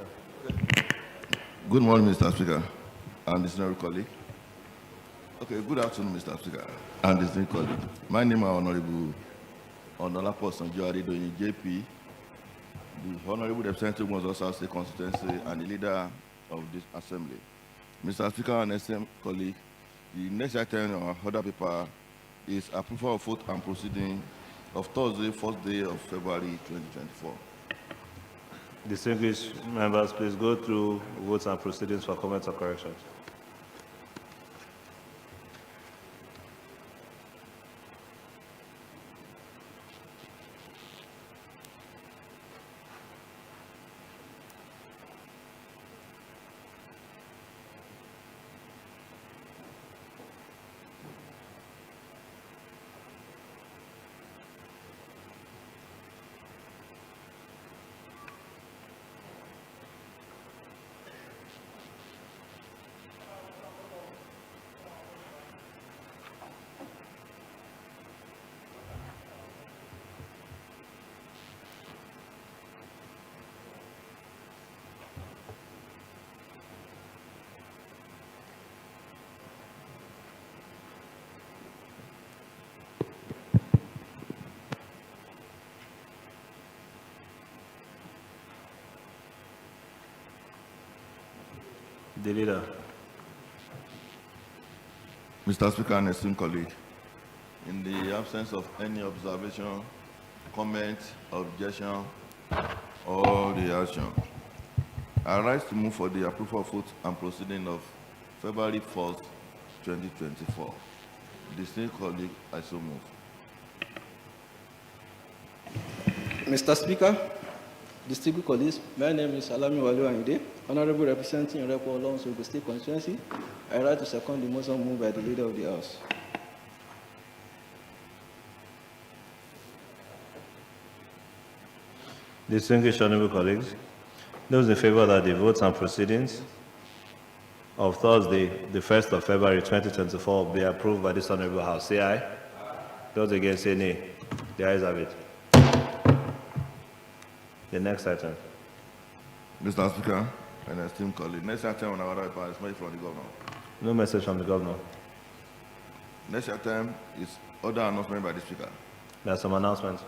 Good morning, Mr. Speaker and distinguished colleague. Okay, good afternoon, Mr. Speaker and distinguished colleague. My name is Honorable Onolapo Sanjo-Adedoyin, JP, the Honorable Representative of Osa State Constituency and the leader of this assembly. Mr. Speaker and esteemed colleague, the next item on our order paper is approval of vote and proceeding of Thursday, 1st day of February 2024. Distinguished members, please go through votes and proceedings for comments or corrections. The leader. Mr. Speaker and esteemed colleague, in the absence of any observation, comment, objection, or reaction, I rise to move for the approval of vote and proceeding of February 1st, 2024. Distinguished colleague, I so move. Mr. Speaker, distinguished colleagues, my name is Alami Walu Ayinde, Honorable representing Repo Alonso of the State Constituency. I rise to second the motion moved by the Leader of the House. Distinguished honorable colleagues, those in favor that the votes and proceedings of Thursday, the 1st of February 2024 be approved by this honorable House, say aye. Those against, say nay. The ayes have it. The next item. Mr. Speaker and esteemed colleague, next item on our order is message from the governor. No message from the governor. Next item is order announcement by the Speaker. There are some announcements.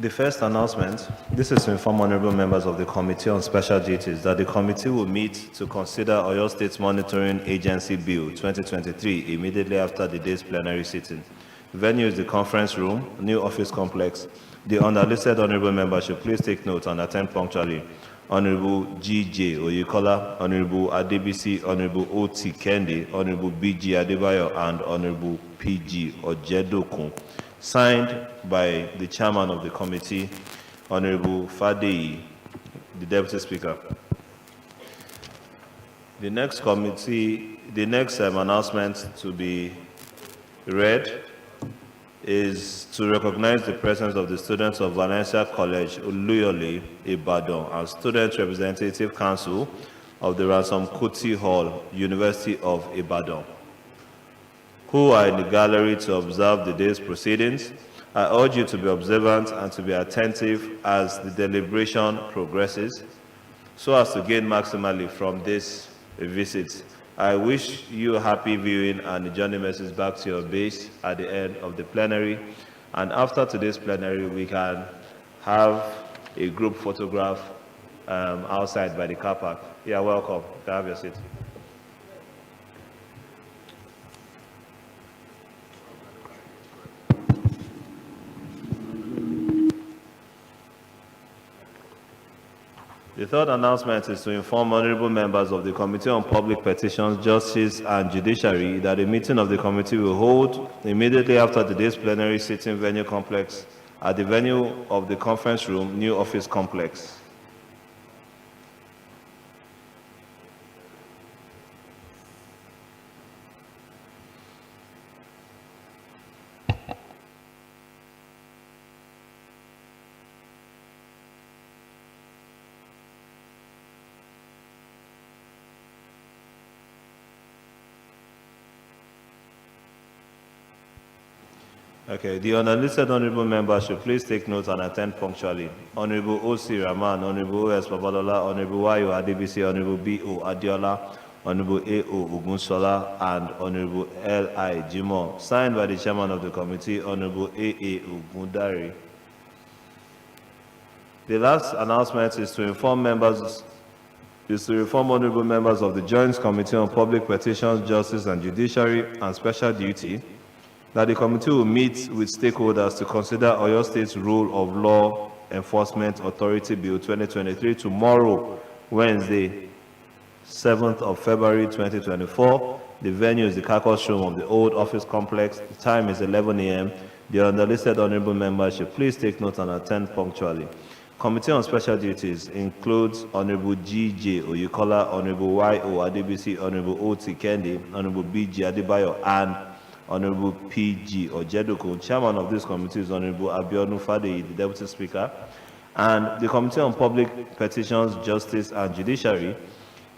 The first announcement, this is to inform honorable members of the Committee on Special Duties that the committee will meet to consider Oyo State Monitoring Agency Bill 2023 immediately after the day's plenary sitting. The venue is the conference room, new office complex. The underlisted honorable members should please take note and attend punctually. Honorable G.J. Oyikola, Honorable Adebisi, Honorable O.T. Kendi, Honorable B.G. Adebayo, and Honorable P.G. Ojedokun. Signed by the chairman of the committee, Honorable Fadeyi, the Deputy Speaker. The next announcement to be read is to recognize the presence of the students of Valencia College, Oluyole, Ibadan, and Student Representative Council of the Ransom Kuti Hall, University of Ibadan, who are in the gallery to observe the day's proceedings. I urge you to be observant and to be attentive as the deliberation progresses, so as to gain maximally from this visit. I wish you happy viewing and the journey message back to your base at the end of the plenary. And after today's plenary, we can have a group photograph outside by the car park. Yeah, welcome. You can have your seat. The third announcement is to inform honorable members of the Committee on Public Petitions, Justice and Judiciary that a meeting of the committee will hold immediately after today's plenary sitting venue complex at the venue of the conference room, New Office Complex. Okay, the unlisted honorable members should please take note and attend punctually. Honorable O.C. Rahman, Honorable O.S. Babalola, Honorable Y.O. Adebisi, Honorable B.O. Adiola, Honorable A.O. Ogunsola, and Honorable L.I. Jimo. Signed by the chairman of the committee, Honorable A.A. Ogundari. The last announcement is to inform honorable members of the Joint Committee on Public Petitions, Justice and Judiciary and Special Duty that the committee will meet with stakeholders to consider Oyo State's Rule of Law Enforcement Authority Bill 2023 tomorrow, Wednesday, 7th of February 2024. The venue is the caucus room of the old office complex. The time is 11 a.m. The underlisted honorable members should please take note and attend punctually. Committee on Special Duties includes Honorable G.J. Oyikola, Honorable Y.O. Adebisi, Honorable O.T. Kendi, Honorable B.G. Adebayo, and Honorable P.G. Ojedokun. Chairman of this committee is Honorable Abiodun Fadeyi, the Deputy Speaker. And the Committee on Public Petitions, Justice and Judiciary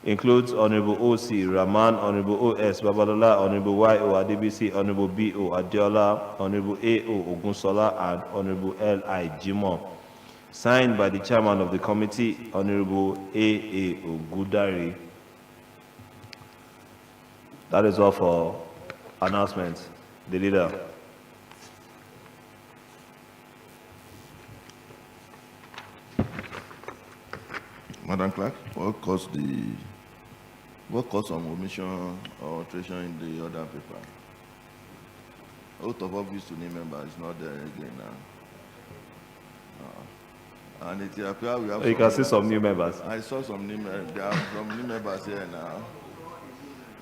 includes Honorable O.C. Rahman, Honorable O.S. Babalola, Honorable Y.O. Adebisi, Honorable B.O. Adiola, Honorable A.O. Ogunsola, and Honorable L.I. Jimo. Signed by the Chairman of the Committee, Honorable A.A. Ogundari. That is all for announcements. The leader. Madam Clerk, what caused some omission or alteration in the other paper? Out of office to new member is not there again now. And it appears we have. You can see some new members. I saw some new members. There are some new members here now.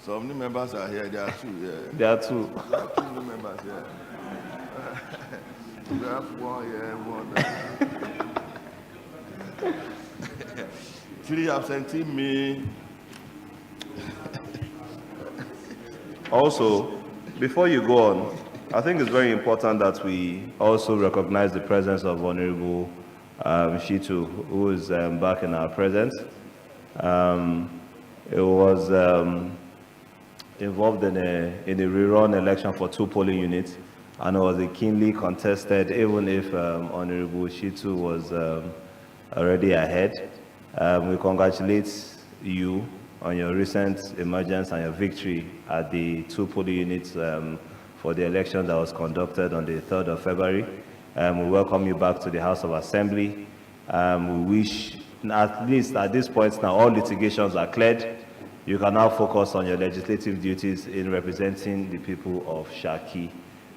Some new members are here. There are two here. There are two. There are two new members here. We have one here, one there. 3 absentee me. Also, before you go on, I think it's very important that we also recognize the presence of Honorable Shitu, who is back in our presence. It was involved in a rerun election for 2 polling units, and it was a keenly contested, even if Honorable Shitu was already ahead. We congratulate you on your recent emergence and your victory at the 2 polling units for the election that was conducted on the 3rd of February. We welcome you back to the House of Assembly. We wish, at least at this point now, all litigations are cleared. You can now focus on your legislative duties in representing the people of Shaki.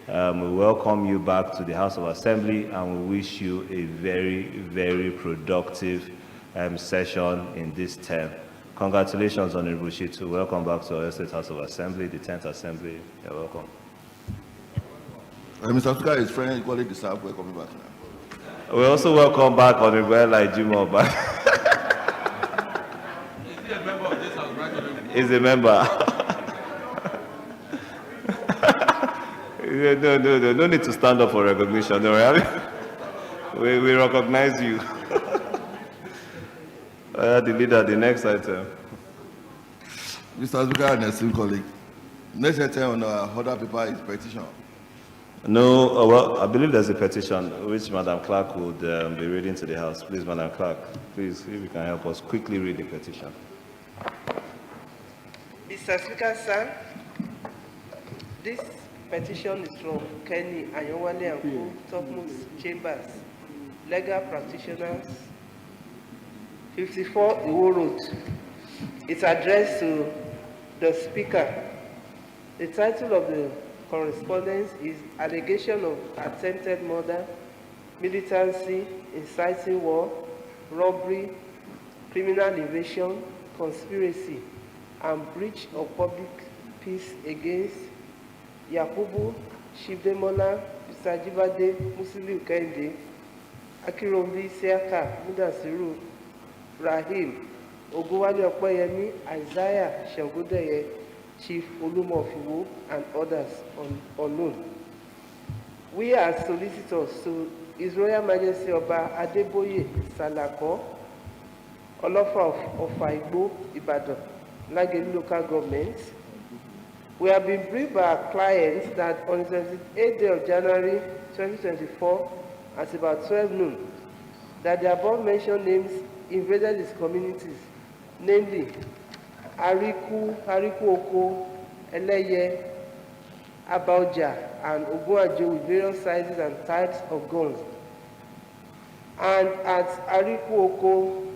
We welcome you back to the House of Assembly, and we wish you a very, very productive session in this term. Congratulations, Honorable Shitu. Welcome back to our State House of Assembly, the 10th Assembly. You're welcome. Mr. Speaker, his friend equally deserve welcoming back now. We also welcome back Honorable Elijimo back. Is a member. No need to stand up for recognition. No, we recognize you. The leader, the next item. Mr. Speaker and esteemed colleague, next item on our order paper is petition. No, well, I believe there's a petition which Madam Clerk would be reading to the House. Please, Madam Clerk, please, if you can help us quickly read the petition. Mr. Speaker, sir, this petition is from Kenny Ayowale and Co. Topmost Chambers, legal practitioners, 54 Iwo Road. It's addressed to the Speaker. The title of the correspondence is Allegation of Attempted Murder, Militancy, Inciting War, Robbery, Criminal Invasion, Conspiracy, and Breach of Public Peace against Yakubu, Shivdemola, Mr. Jibade, Musili Ukende, Akirombi, Siaka, Mudasiru, Rahim, Ogunwale Okoyemi, Isaiah Shangodeye, Chief Olumofiwo, and others unknown. We are solicitors to His Royal Majesty Oba Adeboye Salako, Olofa of Ofaigbo, Ibadan, Lagelu local government. We have been briefed by our clients that on the 28th day of January 2024, at about 12 noon, that the above-mentioned names invaded his communities, namely Ariku Oko, Eleye, Abauja, and Oguajo with various sizes and types of guns. And at Ariku Oko,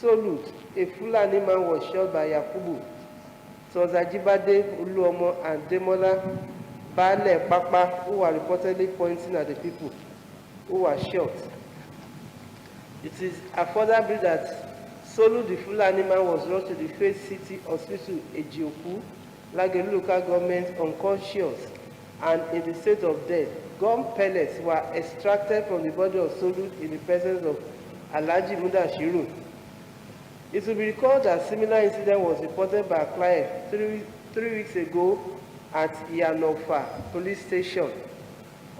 Solut, a Fulani man was shot by Yakubu. So Ajibade, Uluomo, and Demola Bale Papa, who were reportedly pointing at the people who were shot. It is a further brief that Solu, the Fulani man, was rushed to the Faith City Hospital, Ejioku, Lagelu local government, unconscious and in the state of death. Gun pellets were extracted from the body of Solu in the presence of Alhaji Mudashiru. It will be recalled that a similar incident was reported by a client three weeks ago at Iyanofa police station.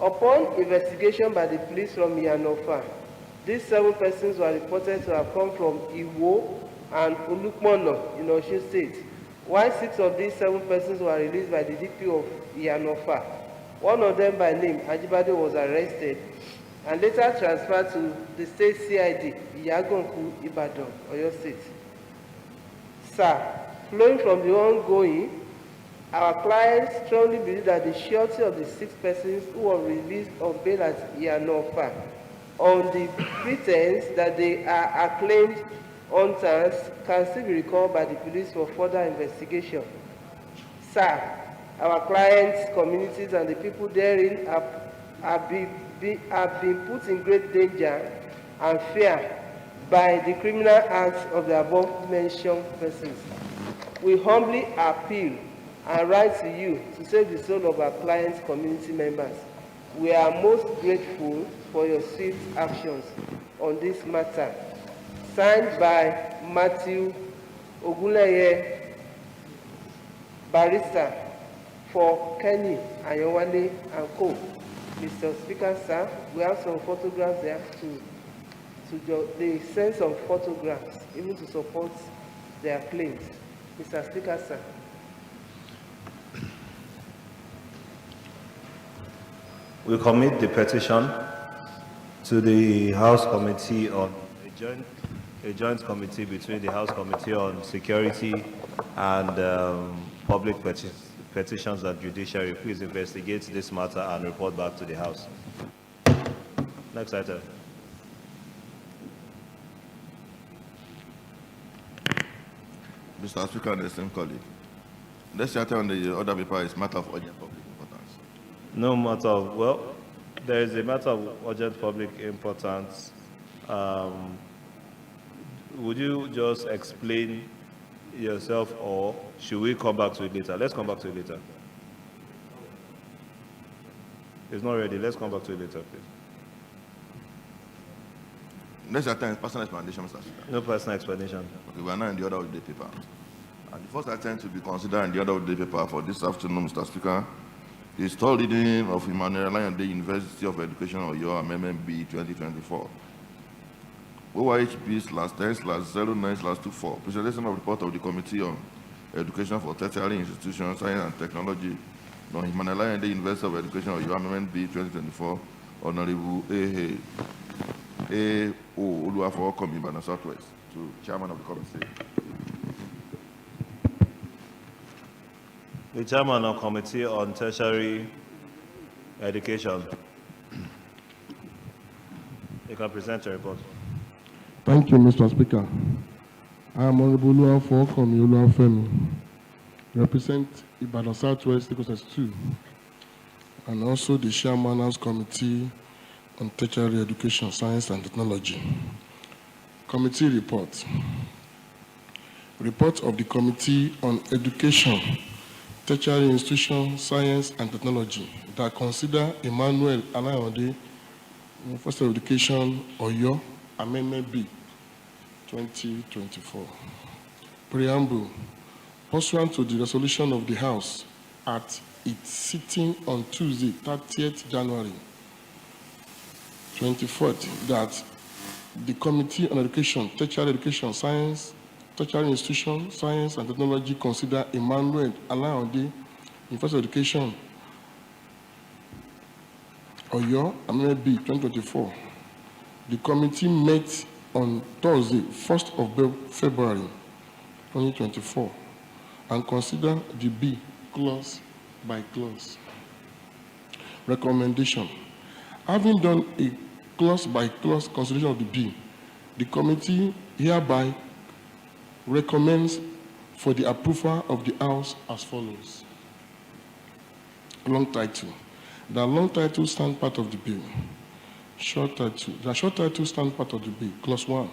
Upon investigation by the police from Iyanofa, these 7 persons were reported to have come from Iwo and Olukmono in Osun State, while 6 of these 7 persons were released by the DPO of Iyanofa. One of them by name, Ajibade, was arrested and later transferred to the state CID, Iyaganku, Ibadan, Oyo State. Sir, flowing from the ongoing, our clients strongly believe that the surety of the 6 persons who were released on bail at Iyanofa on the pretense that they are acclaimed hunters can still be recalled by the police for further investigation. Sir, our clients, communities, and the people therein have been put in great danger and fear by the criminal acts of the above-mentioned persons. We humbly appeal and write to you to save the soul of our clients' community members. We are most grateful for your swift actions on this matter. Signed by Matthew Ogunleye, Barrister for Kenny Ayowale and Co. Mr. Speaker, sir, we have some photographs there they send some photographs even to support their claims. Mr. Speaker, sir. We commit the petition to the House Committee on a joint committee between the House Committee on Security and Public Petitions and Judiciary. Please investigate this matter and report back to the House. Next item. Mr. Speaker and the same colleague. Next item on the order paper is matter of urgent public importance. No matter of, well, there is a matter of urgent public importance would you just explain yourself, or should we come back to it later? Let's come back to it later. It's not ready. Let's come back to it later, please. Next item is personal explanation, Mr. Speaker. No personal explanation. Okay, we are now in the order of the day paper. And the first item to be considered in the order of the day paper for this afternoon, Mr. Speaker, is third reading of Emmanuel Alayande University of Education Oyo Amendment B 2024. OYHB/10/09/24. Presentation of report of the Committee on Education for Tertiary Institutions, Science and Technology on Emmanuel Alayande University of Education Oyo Amendment B 2024. Honorable A. O. Oluwafowokomi Ibadan Southwest, to Chairman of the Committee. The Chairman of Committee on Tertiary Education. You can present your report. Thank you, Mr. Speaker. I am Honorable Oluwafowokomi Oluwafemi, represent Ibadan Southwest Lagos 2, and also the Chairman of Committee on Tertiary Education, Science and Technology. Committee report. Report of the Committee on Education, Tertiary Institution, Science and Technology that consider Emmanuel Alayande University of Education Oyo Amendment B 2024. Preamble. Pursuant to the resolution of the House at its sitting on Tuesday, 30th January 24th, that the Committee on Education, Tertiary Education, Science, Tertiary Institution, Science and Technology consider Emmanuel Alayande University of Education Oyo Amendment B 2024. The committee met on Thursday, 1st of February 2024, and consider the B clause by clause. Recommendation. Having done a clause by clause consideration of the B, the committee hereby recommends for the approval of the House as follows. Long title. The long title stand part of the bill. Short title. The short title stand part of the bill. Clause 1.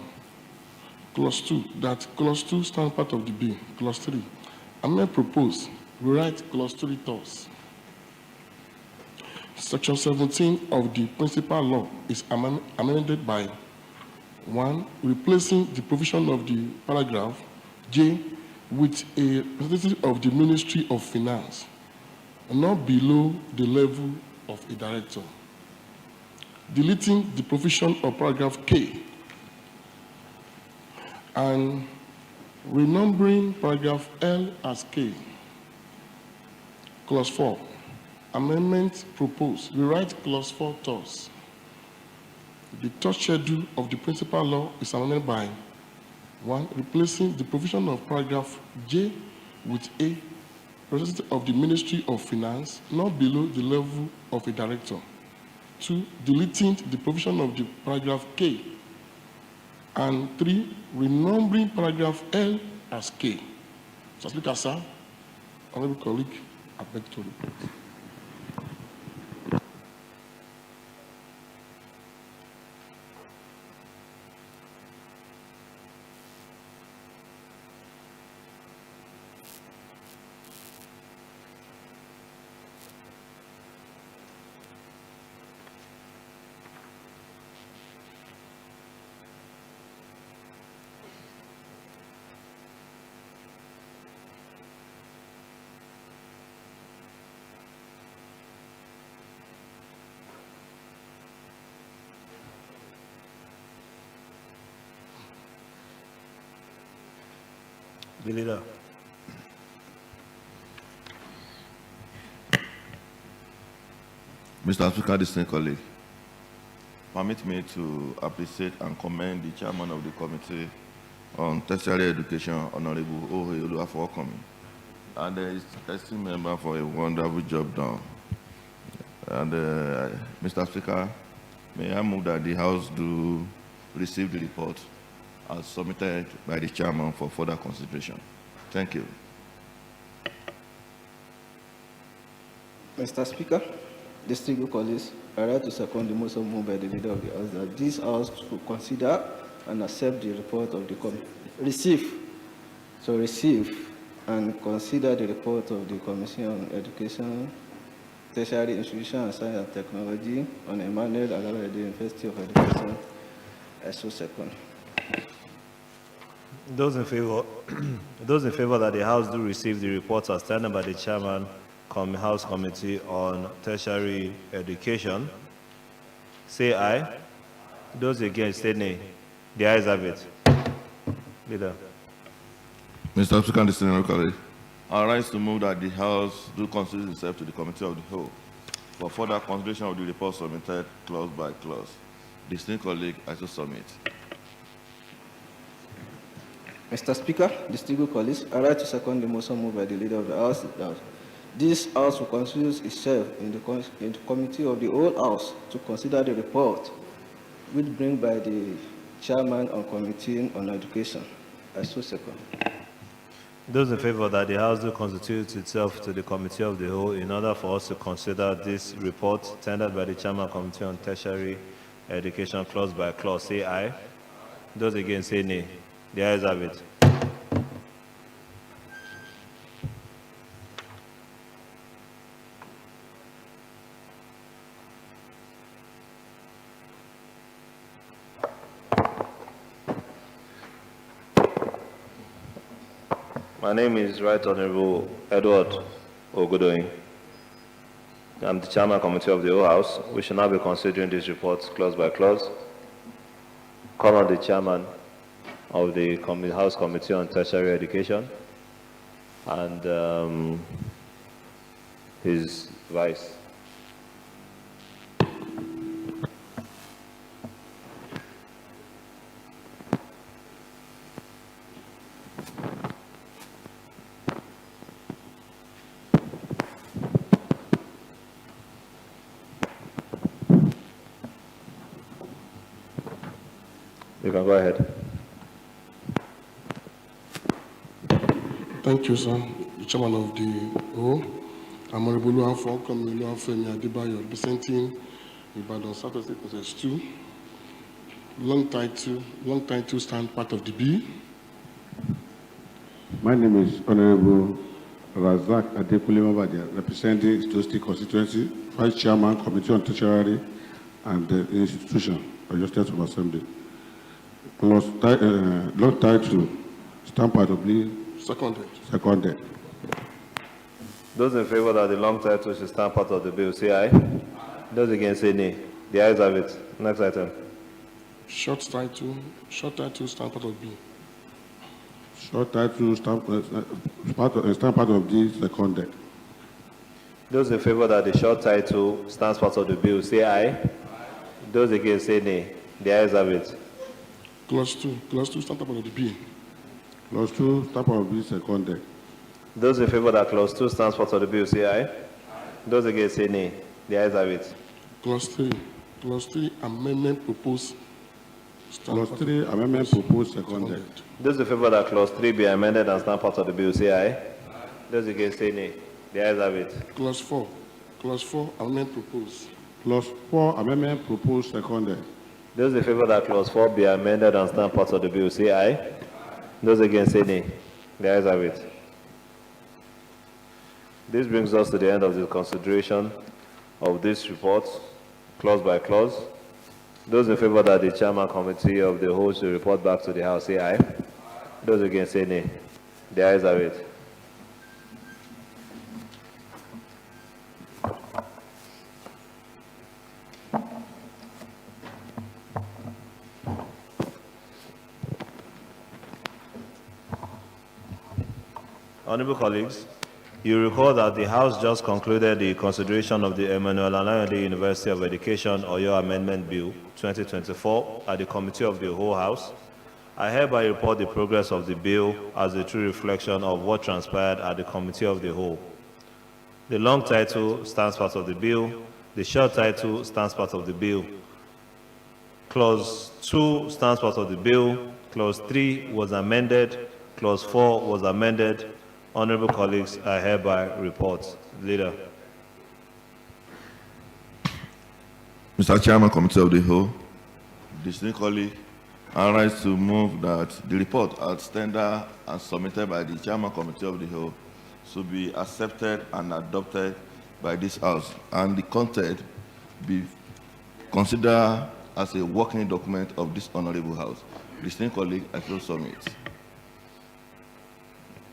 Clause 2. That clause 2 stand part of the bill. Clause 3. Amendment proposed. Rewrite clause 3 thus. Section 17 of the principal law is amended by 1. Replacing the provision of the paragraph J with a representative of the Ministry of Finance, not below the level of a director. Deleting the provision of paragraph K and renumbering paragraph L as K. Clause 4. Amendment proposed. Rewrite clause 4 thus. The third schedule of the principal law is amended by 1. Replacing the provision of paragraph J with a representative of the Ministry of Finance, not below the level of a director. 2. Deleting the provision of the paragraph K. And 3. Renumbering paragraph L as K. Mr. Speaker, sir, honorable colleague, I beg to report. The leader. Mr. Speaker, distinguished colleague, permit me to appreciate and commend the Chairman of the Committee on Tertiary Education, Honorable O. Oluwafowokomi, and the esteemed member for a wonderful job done. And Mr. Speaker, may I move that the House do receive the report as submitted by the Chairman for further consideration. Thank you. Mr. Speaker, distinguished colleagues, I write to second the motion moved by the Leader of the House that this House will consider and accept the report of the committee. Receive and consider the report of the Commission on Education, Tertiary Institution and Science and Technology on Emmanuel Alawede University of Education. I so second. Those in favor, those in favor that the House do receive the reports as tendered by the Chairman, House Committee on Tertiary Education, say aye. Those against, say nay. The ayes have it. Leader. Mr. Speaker and distinguished colleagues, I rise to move that the House do consider itself to the Committee of the Whole for further consideration of the report submitted clause by clause. Distinguished colleague, I so submit. Mr. Speaker, distinguished colleagues, I rise to second the motion moved by the Leader of the House. That this House will consider itself in the Committee of the Whole House to consider the report which bring by the Chairman on Committee on Education. I so second. Those in favor that the House do constitute itself to the Committee of the Whole in order for us to consider this report tendered by the Chairman Committee on Tertiary Education clause by clause, say aye. Those against, say nay. The ayes have it. My name is Right Honorable Edward Ogodoyin. I'm the Chairman Committee of the Whole House. We shall now be considering this report clause by clause. Call on the Chairman of the House Committee on Tertiary Education and his vice. You can go ahead. Thank you, sir. The Chairman of the O, I'm Honorable Luanfo Femi Adebayo, representing Ibadan Southwest Process 2. Long title stand part of the bill. My name is Honorable Razak Adekule Mabadia, representing State Constituency, Vice Chairman, Committee on Tertiary and Institution, Oyo State of Assembly. Long title stand part of the Seconded. Those in favor that the long title should stand part of the bill, say aye. Those against, say nay. The ayes have it. Next item. Short title stand part of bill. Short title stand part of the seconded. Those in favor that the short title stands part of the bill, say aye. Those against, say nay. The ayes have it. Clause 2 stand part of the bill. Clause 2 stand part of the seconded. Those in favor that clause 2 stands part of the bill, say aye. Those against, say nay. The ayes have it. Clause 3 amendment proposed. Clause 3 amendment proposed seconded. Those in favor that clause 3 be amended and stand part of the bill, say aye. Those against, say nay. The ayes have it. Clause 4 amendment proposed. Clause 4 amendment proposed seconded. Those in favor that clause 4 be amended and stand part of the bill, say aye. Those against, say nay. The ayes have it. This brings us to the end of the consideration of this report, clause by clause. Those in favor that the Chairman Committee of the Whole should report back to the House, say aye. Those against, say nay. The ayes have it. Honorable colleagues, you recall that the House just concluded the consideration of the Emmanuel Alawede University of Education Oyo Amendment Bill 2024 at the Committee of the Whole House. I hereby report the progress of the bill as a true reflection of what transpired at the Committee of the Whole. The long title stands part of the bill. The short title stands part of the bill. Clause 2 stands part of the bill. Clause 3 was amended. Clause 4 was amended. Honorable colleagues, I hereby report. Leader. Mr. Chairman, Committee of the Whole, distinguished colleague, I rise to move that the report as tender and submitted by the Chairman Committee of the Whole should be accepted and adopted by this House, and the content be considered as a working document of this honorable House. Distinguished colleague, I so submit.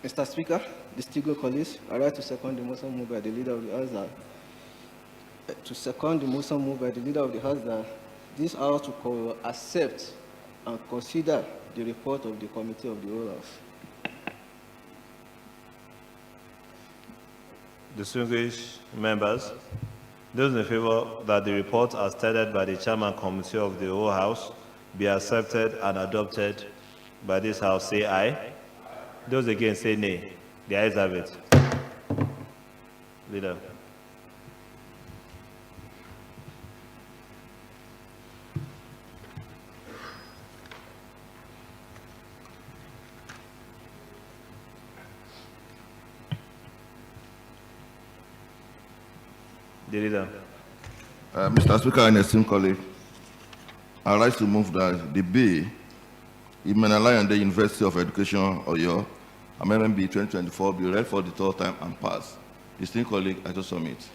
Mr. Speaker, distinguished colleagues, I rise to second the motion moved by the Leader of the House that this House will accept and consider the report of the Committee of the Whole House. Distinguished members, those in favor that the report as stated by the Chairman Committee of the Whole House be accepted and adopted by this House, say aye. Those against say nay. The ayes have it. Leader. The leader. Mr. Speaker and esteemed colleague, I rise to move that the bill in the University of Education, Oyo, Amendment Bill 2024, be read for the third time and pass. Distinguished colleague, I so submit.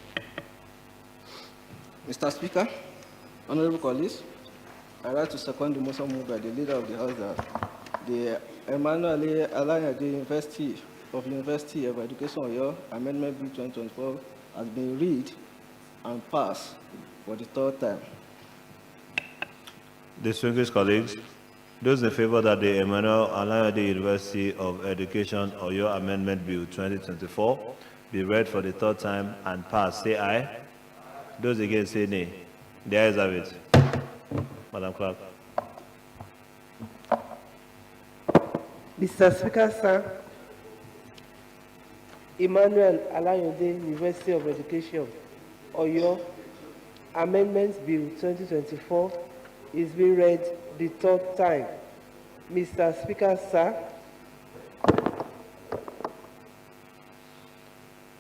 Mr. Speaker, honorable colleagues, I rise to second the motion moved by the Leader of the House that the Emmanuel Alliance University of Education, Oyo, Amendment Bill 2024 has been read and passed for the third time. Distinguished colleagues, those in favor that the Emmanuel Alliance University of Education Oyo Amendment Bill 2024 be read for the third time and pass, say aye. Those against say nay. The ayes have it. Madam Clerk. Mr. Speaker, sir, Emmanuel Alliance University of Education Oyo Amendment Bill 2024 is being read the third time. Mr. Speaker, sir.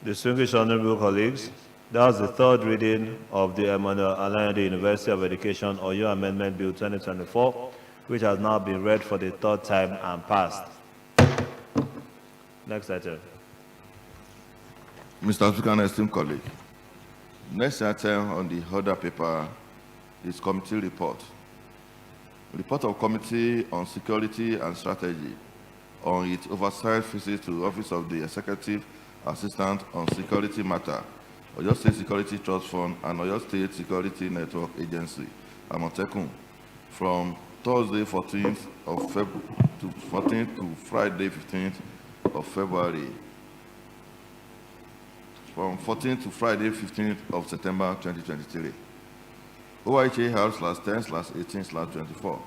Distinguished honorable colleagues, that was the third reading of the Emmanuel Alliance University of Education Oyo Amendment Bill 2024, which has now been read for the third time and passed. Next item. Mr. Speaker and esteemed colleague, next item on the order paper is committee report. Report of Committee on Security and Strategy on its oversight visit to the Office of the Executive Assistant on Security Matter, Oyo State Security Trust Fund, and Oyo State Security Network Agency, Amotekun, from Thursday 14th of February to Friday 15th of February. From 14th to Friday 15th of September 2023. OIHA House /10/18/24.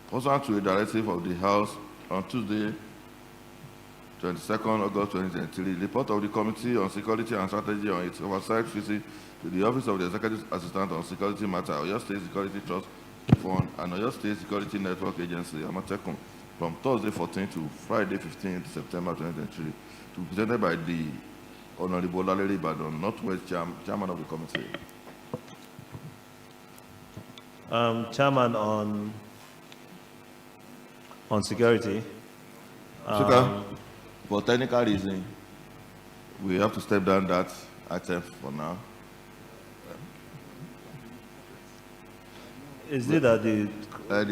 Pursuant to a directive of the House on Tuesday, 22nd August 2023, report of the Committee on Security and Strategy on its oversight visit to the Office of the Executive Assistant on Security Matter, Oyo State Security Trust Fund, and Oyo State Security Network Agency, Amatekun, from Thursday 14th to Friday 15th September 2023, to be presented by the Honorable Laleri Badon, Northwest Chairman of the Committee. Chairman on security. Speaker, for technical reason, we have to step down that item for now. Is it that the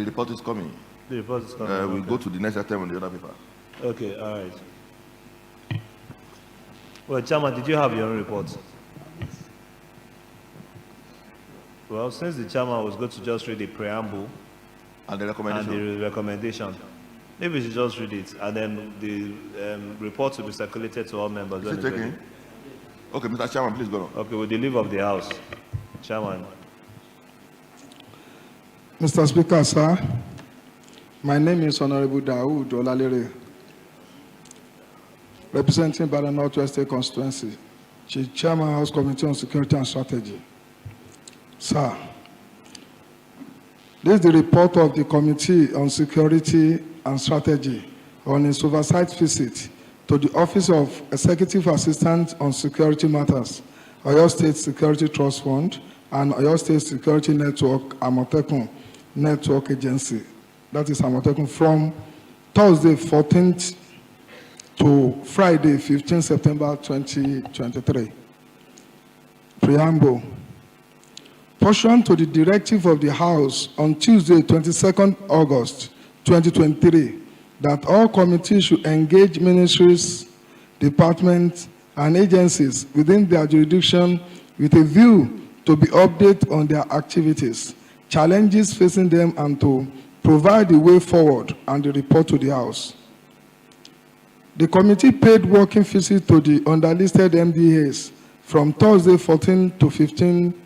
report is coming? The report is coming. We'll go to the next item on the other paper. Okay, all right. Well, Chairman, did you have your own report? Well, since the Chairman was going to just read the preamble and the recommendation, maybe we should just read it, and then the report will be circulated to all members. Is it taken? Okay, Mr. Chairman, please go on. Okay, with the leave of the House. Chairman. Mr. Speaker, sir, my name is Honorable Daoud Olalere, representing by the Northwest State Constituency, Chairman House Committee on Security and Strategy. Sir, this is the report of the Committee on Security and Strategy on its oversight visit to the Office of Executive Assistant on Security Matters, Oyo State Security Trust Fund, and Oyo State Security Network Amotekun Network Agency, that is Amotekun, from Thursday 14th to Friday 15 September 2023. Preamble. Pursuant to the directive of the House on Tuesday 22nd August 2023, that all committees should engage ministries, departments, and agencies within their jurisdiction with a view to be updated on their activities, challenges facing them, and to provide the way forward and the report to the House. The committee paid working visit to the underlisted MDAs from Thursday 14 to 15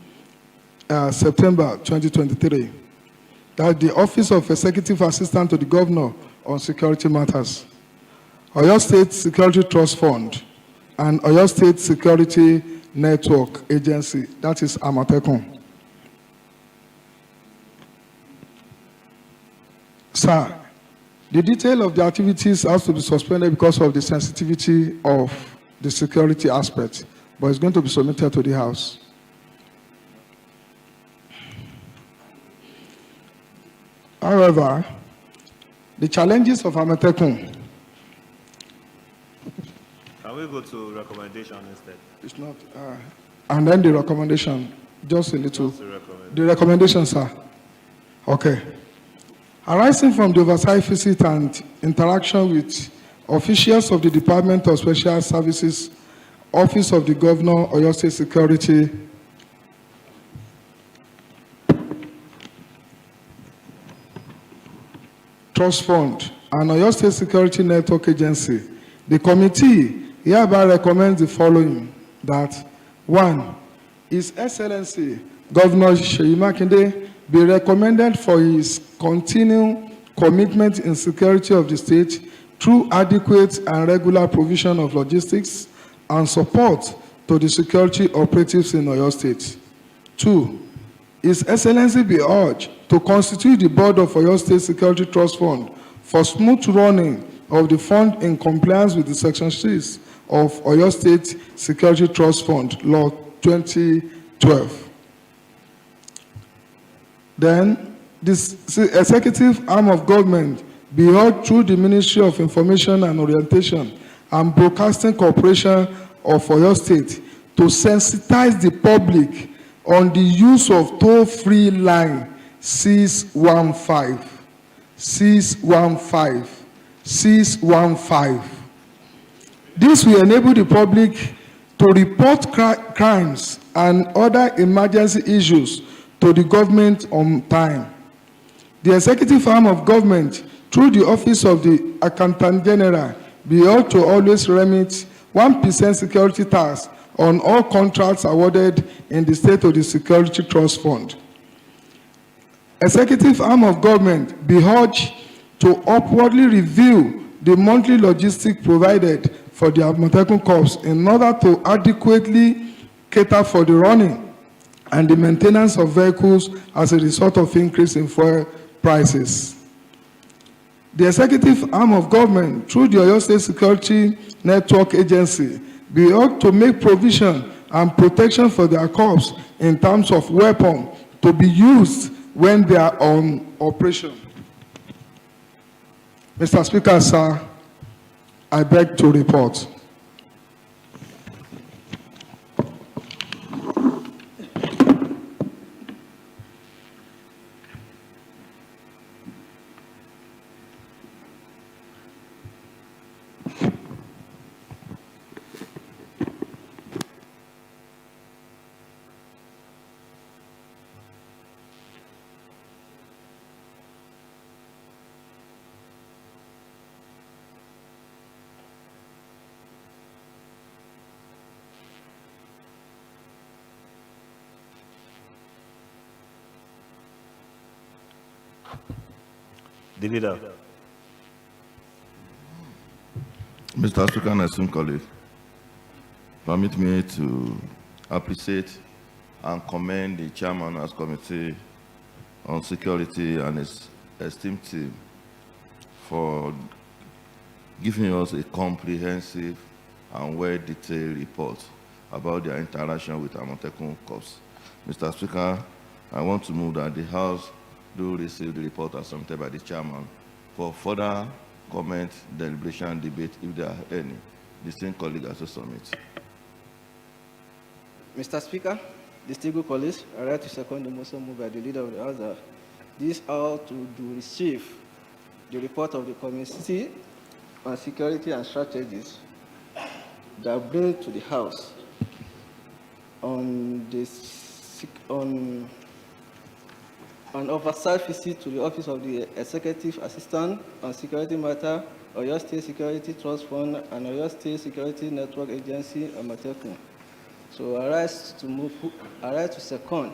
September 2023. That the Office of Executive Assistant to the Governor on Security Matters, Oyo State Security Trust Fund, and Oyo State Security Network Agency, that is Amotekun. Sir, the detail of the activities has to be suspended because of the sensitivity of the security aspect, but it's going to be submitted to the House. However, the challenges of Amotekun. Can we go to recommendation instead? It's not. And then the recommendation, just a little. Just The recommendation, sir. Okay. Arising from the oversight visit and interaction with officials of the Department of Special Services, Office of the Governor, Oyo State Security, Trust Fund, and Oyo State Security Network Agency, the committee hereby recommends the following: that 1. His Excellency Governor Seyi Makinde be recommended for his continued commitment in security of the state through adequate and regular provision of logistics and support to the security operatives in Oyo State. 2. His Excellency be urged to constitute the Board of Oyo State Security Trust Fund for smooth running of the fund in compliance with the Section 6 of Oyo State Security Trust Fund, Law 2012. Then, this executive arm of government be held through the Ministry of Information and Orientation and Broadcasting Corporation of Oyo State to sensitize the public on the use of toll-free line 615. 615. 615. This will enable the public to report crimes and other emergency issues to the government on time. The executive arm of government, through the Office of the Accountant General, be held to always remit 1% security tax on all contracts awarded in the state of the Security Trust Fund. Executive arm of government be urged to upwardly review the monthly logistics provided for the Amotekun Corps in order to adequately cater for the running and the maintenance of vehicles as a result of increase in fuel prices. The executive arm of government, through the Oyo State Security Network Agency, be ought to make provision and protection for their corps in terms of weapons to be used when they are on operation. Mr. Speaker, sir, I beg to report. The leader. Mr. Speaker and esteemed colleagues, permit me to appreciate and commend the chairman of the Committee on Security and his esteemed team for giving us a comprehensive and well-detailed report about their interaction with Amotekun Corps. Mr. Speaker, I want to move that the House do receive the report as submitted by the chairman for further comment, deliberation, and debate if there are any. Distinguished colleagues also submit. Mr. Speaker, distinguished colleagues, I write to second the motion moved by the leader of the House that this House to receive the report of the Committee on Security and Strategies that bring to the House on an oversight visit to the Office of the Executive Assistant on Security Matter, Oyo State Security Trust Fund, and Oyo State Security Network Agency, Amatekun. So I rise to second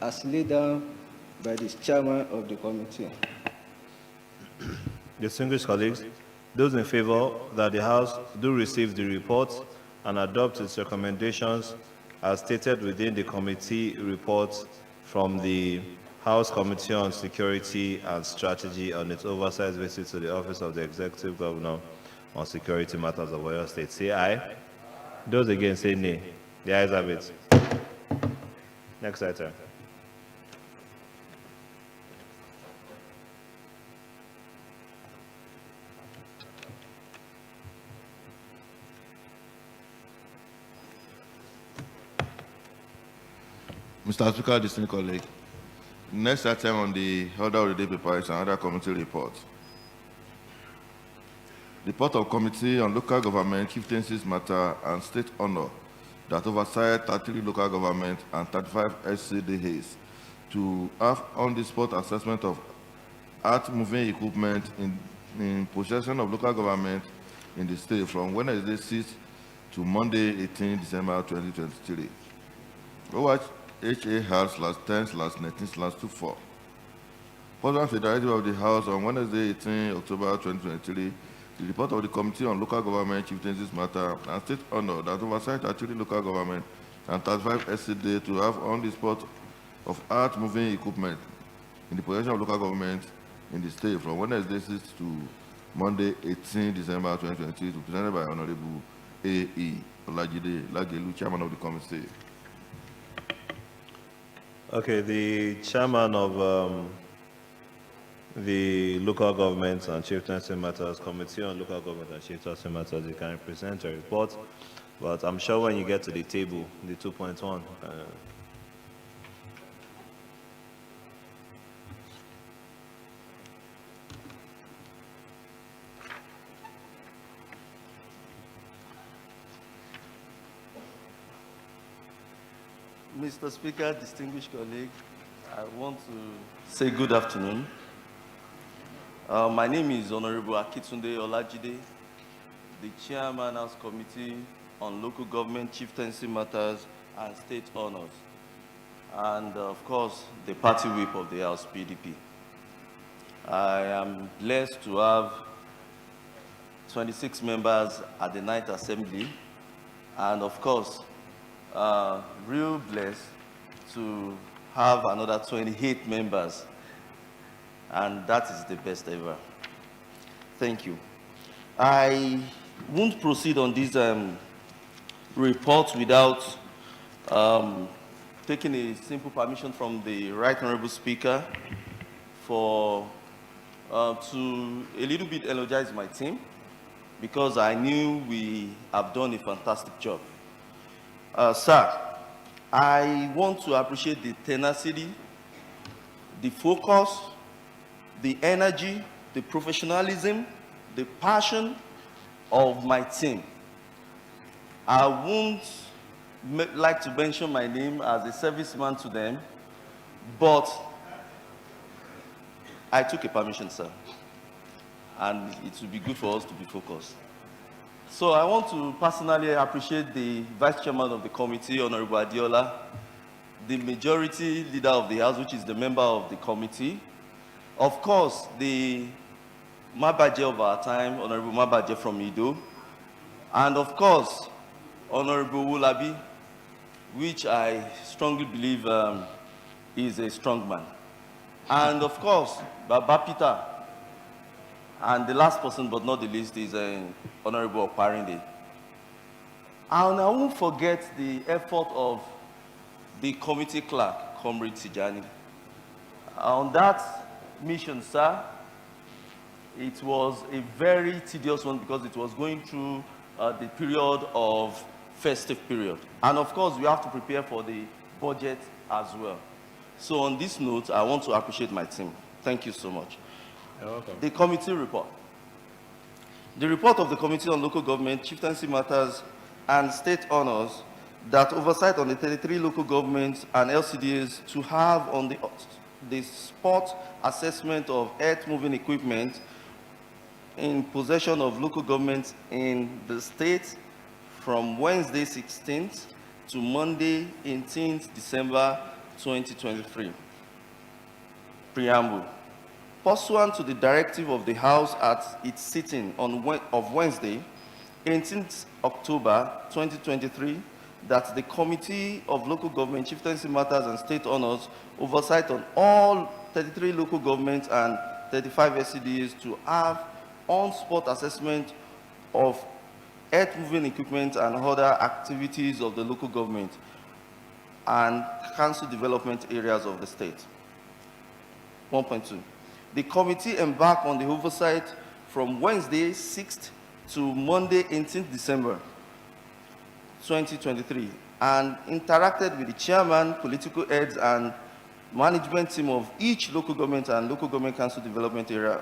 as laid down by the chairman of the committee. Distinguished colleagues, those in favor that the House do receive the report and adopt its recommendations as stated within the committee report from the House Committee on Security and Strategy on its oversight visit to the Office of the Executive Governor on Security Matters of Oyo State, say aye. Those against say nay. The ayes have it. Next item. Mr. Speaker, distinguished colleague. Next item on the order of the day paper is another committee report. Report of Committee on Local Government, Chieftaincies Matter, and State Honor that oversight 33 local government and 35 SCDAs to have on-the-spot assessment of earth-moving equipment in possession of local government in the state from Wednesday 6 to Monday 18 December 2023. HA/10/19/24. President Federative of the House on Wednesday 18 October 2023, the report of the Committee on Local Government, Chieftaincies Matter, and State Honor that oversight actually local government and 35 SCD to have on the spot of earth-moving equipment in the possession of local government in the state from Wednesday 6 to Monday 18 December 2023, to presented by Honorable A.E. Olajide Lagelu, Chairman of the Committee. Okay, the chairman of the Local Government and Chieftaincy Matters Committee on Local Government and Chieftaincy Matters, you can present a report, but I'm sure when you get to the table, the 2.1, Mr. Speaker, distinguished colleague, I want to say good afternoon. My name is Honorable Akitunde Olajide, the Chairman House Committee on Local Government, Chieftaincy Matters, and State Honors, and of course, the party whip of the House, PDP. I am blessed to have 26 members at the Ninth Assembly, and of course, real blessed to have another 28 members, and that is the best ever. Thank you. I won't proceed on this report without taking a simple permission from the Right Honorable Speaker for to a little bit elogize my team, because I knew we have done a fantastic job. Sir, I want to appreciate the tenacity, the focus, the energy, the professionalism, the passion of my team. I won't like to mention my name as a serviceman to them, but I took a permission, sir, and it will be good for us to be focused. So I want to personally appreciate the Vice Chairman of the committee, Honorable Adiola, the majority leader of the House, which is the member of the committee. Of course, the Mabaje of our time, Honorable Mabaje from Ido, and of course, Honorable Wulabi, which I strongly believe is a strong man. And of course, Baba Peter. And the last person, but not the least, is Honorable Oparinde. And I won't forget the effort of the committee clerk, Comrade Tijani. On that mission, sir, it was a very tedious one because it was going through the period of festive period. And of course, we have to prepare for the budget as well. So on this note, I want to appreciate my team. Thank you so much. You're welcome. The committee report. The report of the Committee on Local Government, Chieftaincy Matters, and State Honors that oversight on the 33 local governments and LCDs to have on the spot assessment of earth-moving equipment in possession of local governments in the state from Wednesday 16th to Monday 18th December 2023. Preamble. Pursuant to the directive of the House at its sitting of Wednesday, 18th October 2023, that the Committee of Local Government, Chieftaincy Matters and State Honors oversight on all 33 local governments and 35 SCDs to have on-spot assessment of earth-moving equipment and other activities of the local government and council development areas of the state. 1.2. The committee embarked on the oversight from Wednesday 6th to Monday 18th December 2023 and interacted with the chairman, political heads, and management team of each local government and local government council development area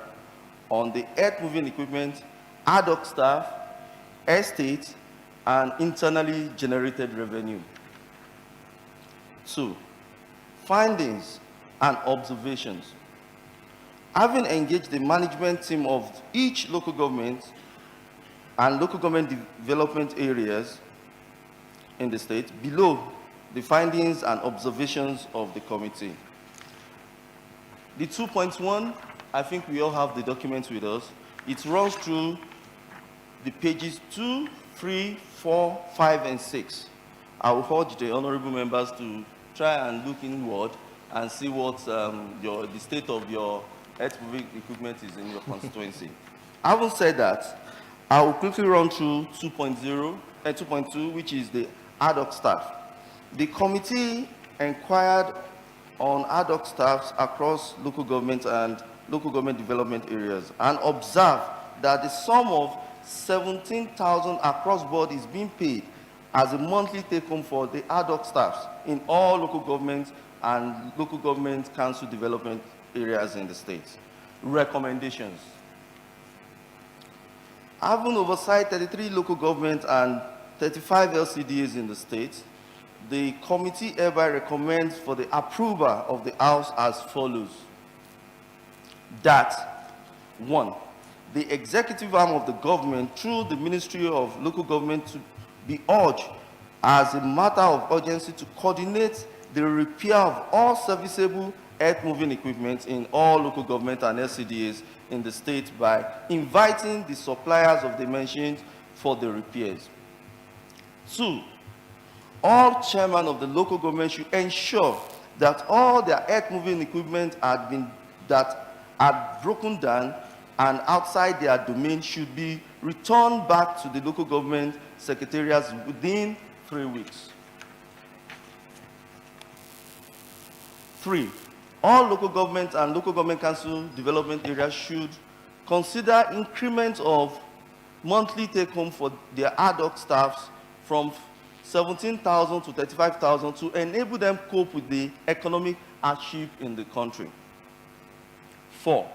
on the earth-moving equipment, ad hoc staff, estate, and internally generated revenue. 2. Findings and observations. Having engaged the management team of each local government and local government development areas in the state, below the findings and observations of the committee. The 2.1, I think we all have the document with us. It runs through the pages 2, 3, 4, 5, and 6. I will urge the honorable members to try and look inward and see what the state of your earth-moving equipment is in your constituency. Having said that, I will quickly run through 2.0 and 2.2, which is the ad hoc staff. The committee inquired on ad hoc staffs across local government and local government development areas and observed that the sum of 17,000 across board is being paid as a monthly take-home for the ad hoc staffs in all local governments and local government council development areas in the state. Recommendations. Having oversight 33 local governments and 35 LCDs in the state, the committee hereby recommends for the approval of the House as follows. That, 1, the executive arm of the government through the Ministry of Local Government to be urged as a matter of urgency to coordinate the repair of all serviceable earth-moving equipment in all local government and LCDs in the state by inviting the suppliers of the mentioned for the repairs. 2, all chairmen of the local government should ensure that all their earth-moving equipment that are broken down and outside their domain should be returned back to the local government secretariats within 3 weeks. 3, all local government and local government council development areas should consider increment of monthly take-home for their ad hoc staffs from 17,000 to 35,000 to enable them cope with the economic hardship in the country. 4,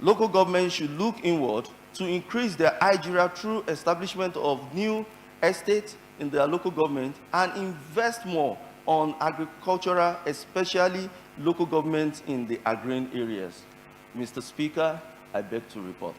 local governments should look inward to increase their IGRA through establishment of new estates in their local government and invest more on agricultural, especially local governments in the agrarian areas. Mr. Speaker, I beg to report.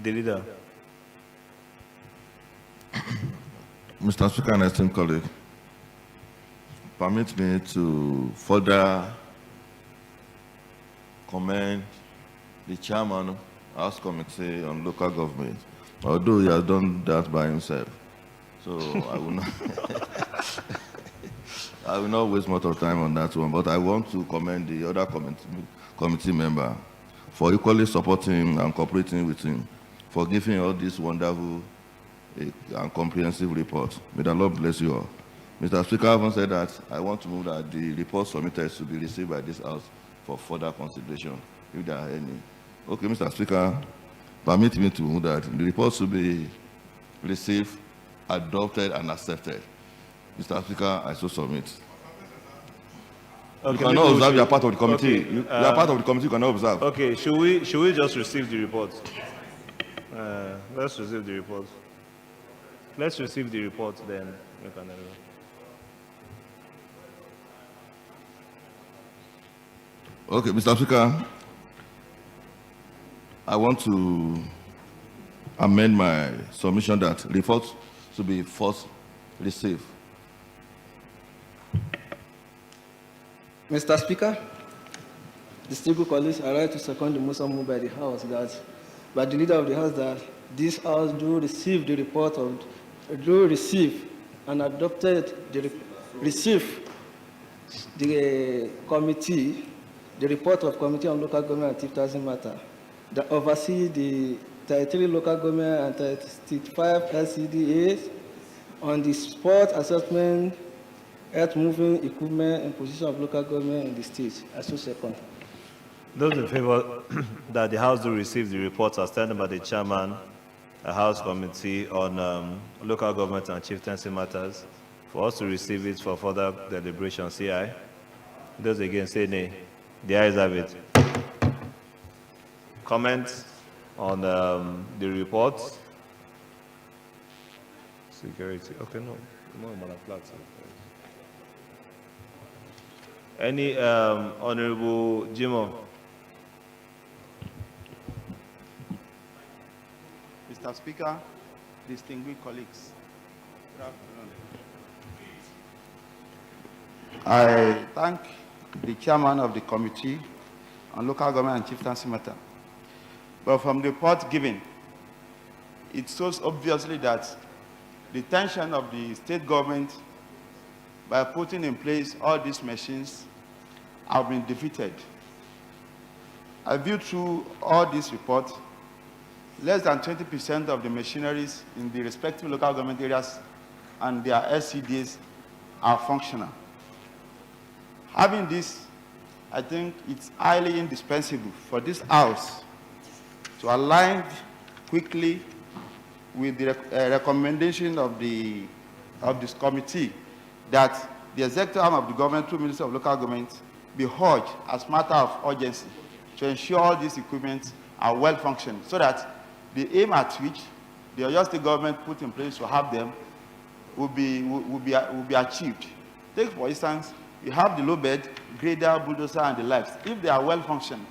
The leader. Mr. Speaker and esteemed colleague, permit me to further commend the chairman of the House Committee on Local Government, although he has done that by himself. So I will not, I will not waste much of time on that one, but I want to commend the other committee member for equally supporting him and cooperating with him, for giving all this wonderful and comprehensive report. May the Lord bless you all. Mr. Speaker, having said that, I want to move that the report submitted should be received by this House for further consideration, if there are any. Okay, Mr. Speaker, permit me to move that the report should be received, adopted, and accepted. Mr. Speaker, I so submit. Okay, you cannot observe, you are part of the committee. Okay, you are part of the committee, you cannot observe. Okay, should we just receive the report? Let's receive the report. Let's receive the report, then we can. Okay, Mr. Speaker, I want to amend my submission that reports should be first received. Mr. Speaker, distinguished colleagues, I like to second the motion moved by the House that, by the leader of the House, that this House do receive the report of, do receive and adopted receive the committee, the report of Committee on Local Government and Chieftaincy Matter that oversee the 33 local government and 35 LCDAs on the sport assessment, earth-moving equipment, and position of local government in the state. I so second. Those in favor that the House do receive the reports as stated by the chairman, the House Committee on Local Government and Chieftaincy Matters, for us to receive it for further deliberation, say aye. Those against say nay. The ayes have it. Comments on the report? Security. Okay, no. Any Honorable Jimo? Mr. Speaker, distinguished colleagues, good afternoon. I thank the chairman of the Committee on Local Government and Chieftaincy Matter. But from the report given, it shows obviously that the tension of the state government by putting in place all these machines have been defeated. I viewed through all these reports, less than 20% of the machineries in the respective local government areas and their SCDs are functional. Having this, I think it's highly indispensable for this House to align quickly with the recommendation of this committee that the executive arm of the government, through Minister of Local Government, be urged as matter of urgency to ensure all these equipments are well functioning, so that the aim at which the Oyo State government put in place to have them will be achieved. Take, for instance, you have the low bed, grader, bulldozer, and the likes. If they are well functioning,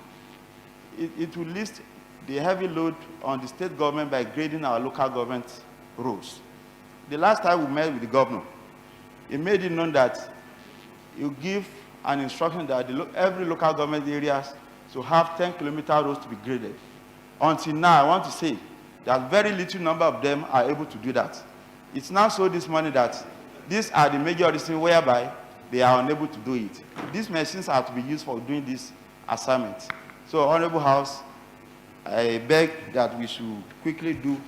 it will lift the heavy load on the state government by grading our local government roads. The last time we met with the governor, he made it known that you give an instruction that every local government areas to have 10-kilometer roads to be graded. Until now, I want to say that very little number of them are able to do that. It's now so this morning that these are the major reasons whereby they are unable to do it. These machines are to be used for doing this assignment. So, Honorable House, I beg that we should quickly do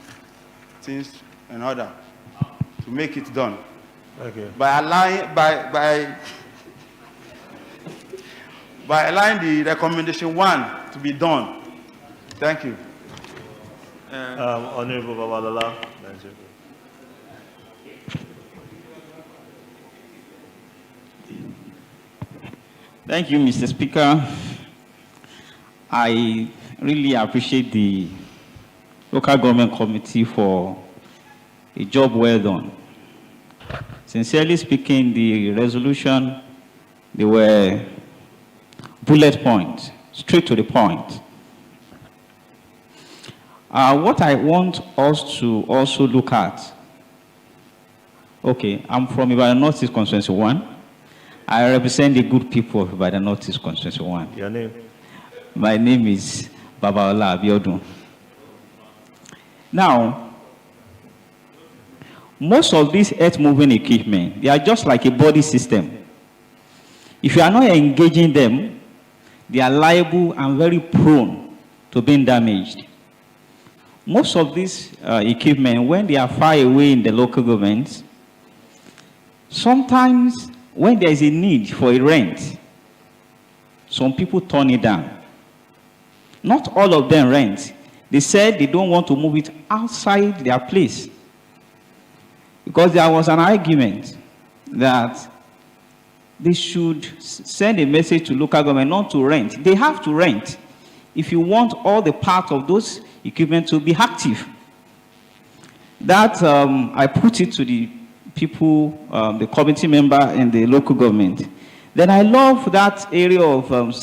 things in order to make it done. Okay. By allowing the recommendation 1 to be done. Thank you. Honorable Babalola. Thank you, Mr. Speaker. I really appreciate the Local Government Committee for a job well done. Sincerely speaking, the resolution, they were bullet point, straight to the point. What I want us to also look at, okay, I'm from Ibadan Northeast Constituency 1. I represent the good people of Ibadan Northeast Constituency 1. Your name? My name is Babaola Abiodun. Now, most of these earth-moving equipment, they are just like a body system. If you are not engaging them, they are liable and very prone to being damaged. Most of these equipment, when they are far away in the local governments, sometimes when there is a need for a rent, some people turn it down. Not all of them rent. They said they don't want to move it outside their place. Because there was an argument that they should send a message to local government not to rent. They have to rent if you want all the parts of those equipment to be active. That I put it to the people, the committee member in the local government. Then I love that area of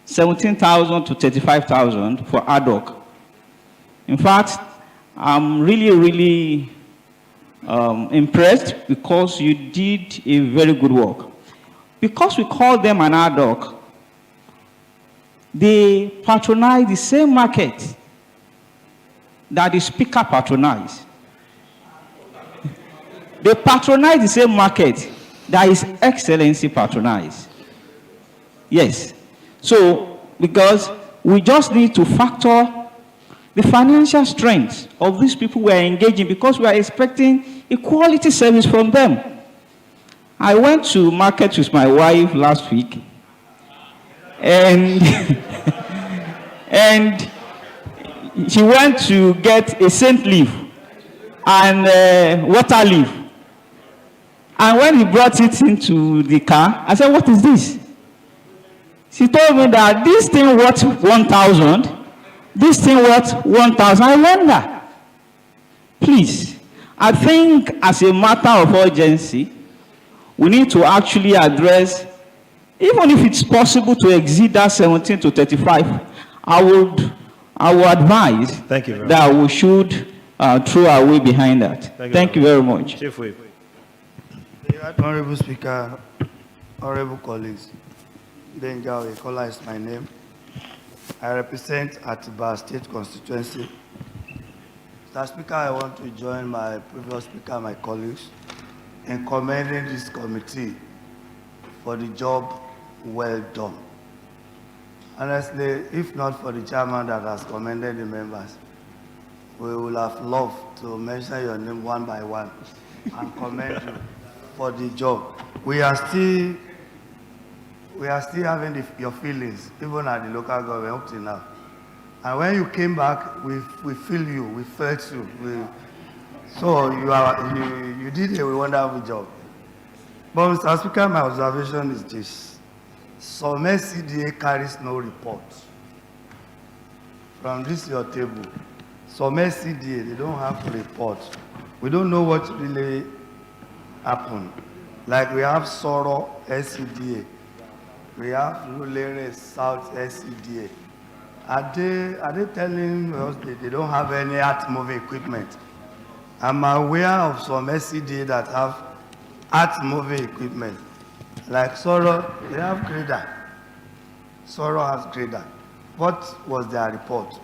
17,000 to 35,000 for ad hoc. In fact, I'm really impressed because you did a very good work. Because we call them an ad hoc, they patronize the same market that the speaker patronized. They patronize the same market that His Excellency patronized. Yes. So, because we just need to factor the financial strength of these people we are engaging, because we are expecting a quality service from them. I went to market with my wife last week, and and she went to get a scent leaf and water leaf. And when he brought it into the car, I said, "What is this?" She told me that this thing worth 1,000, this thing worth 1,000. I wonder. Please, I think as a matter of urgency, we need to actually address, even if it's possible to exceed that 17 to 35, I would advise that we should throw our way behind that. Thank you very much. Chief Whip. Honorable Speaker, honorable colleagues, Benga Oyekola is my name. I represent Atiba State Constituency. Mr. Speaker, I want to join my previous speaker, my colleagues, in commending this committee for the job well done. Honestly, if not for the chairman that has commended the members, we would have loved to mention your name one by one and commend you for the job. We are still having your feelings, even at the local government up till now. And when you came back, we feel you, we felt you. So you did a wonderful job. But Mr. Speaker, my observation is this. Some SCDA carries no report. From this your table, some SCDA, they don't have a report. We don't know what really happened. Like we have Soro SCDA, we have Lulere South SCDA. Are they telling us that they don't have any earth-moving equipment? I'm aware of some SCDA that have earth-moving equipment. Like Soro, they have grader. Soro has grader. What was their report?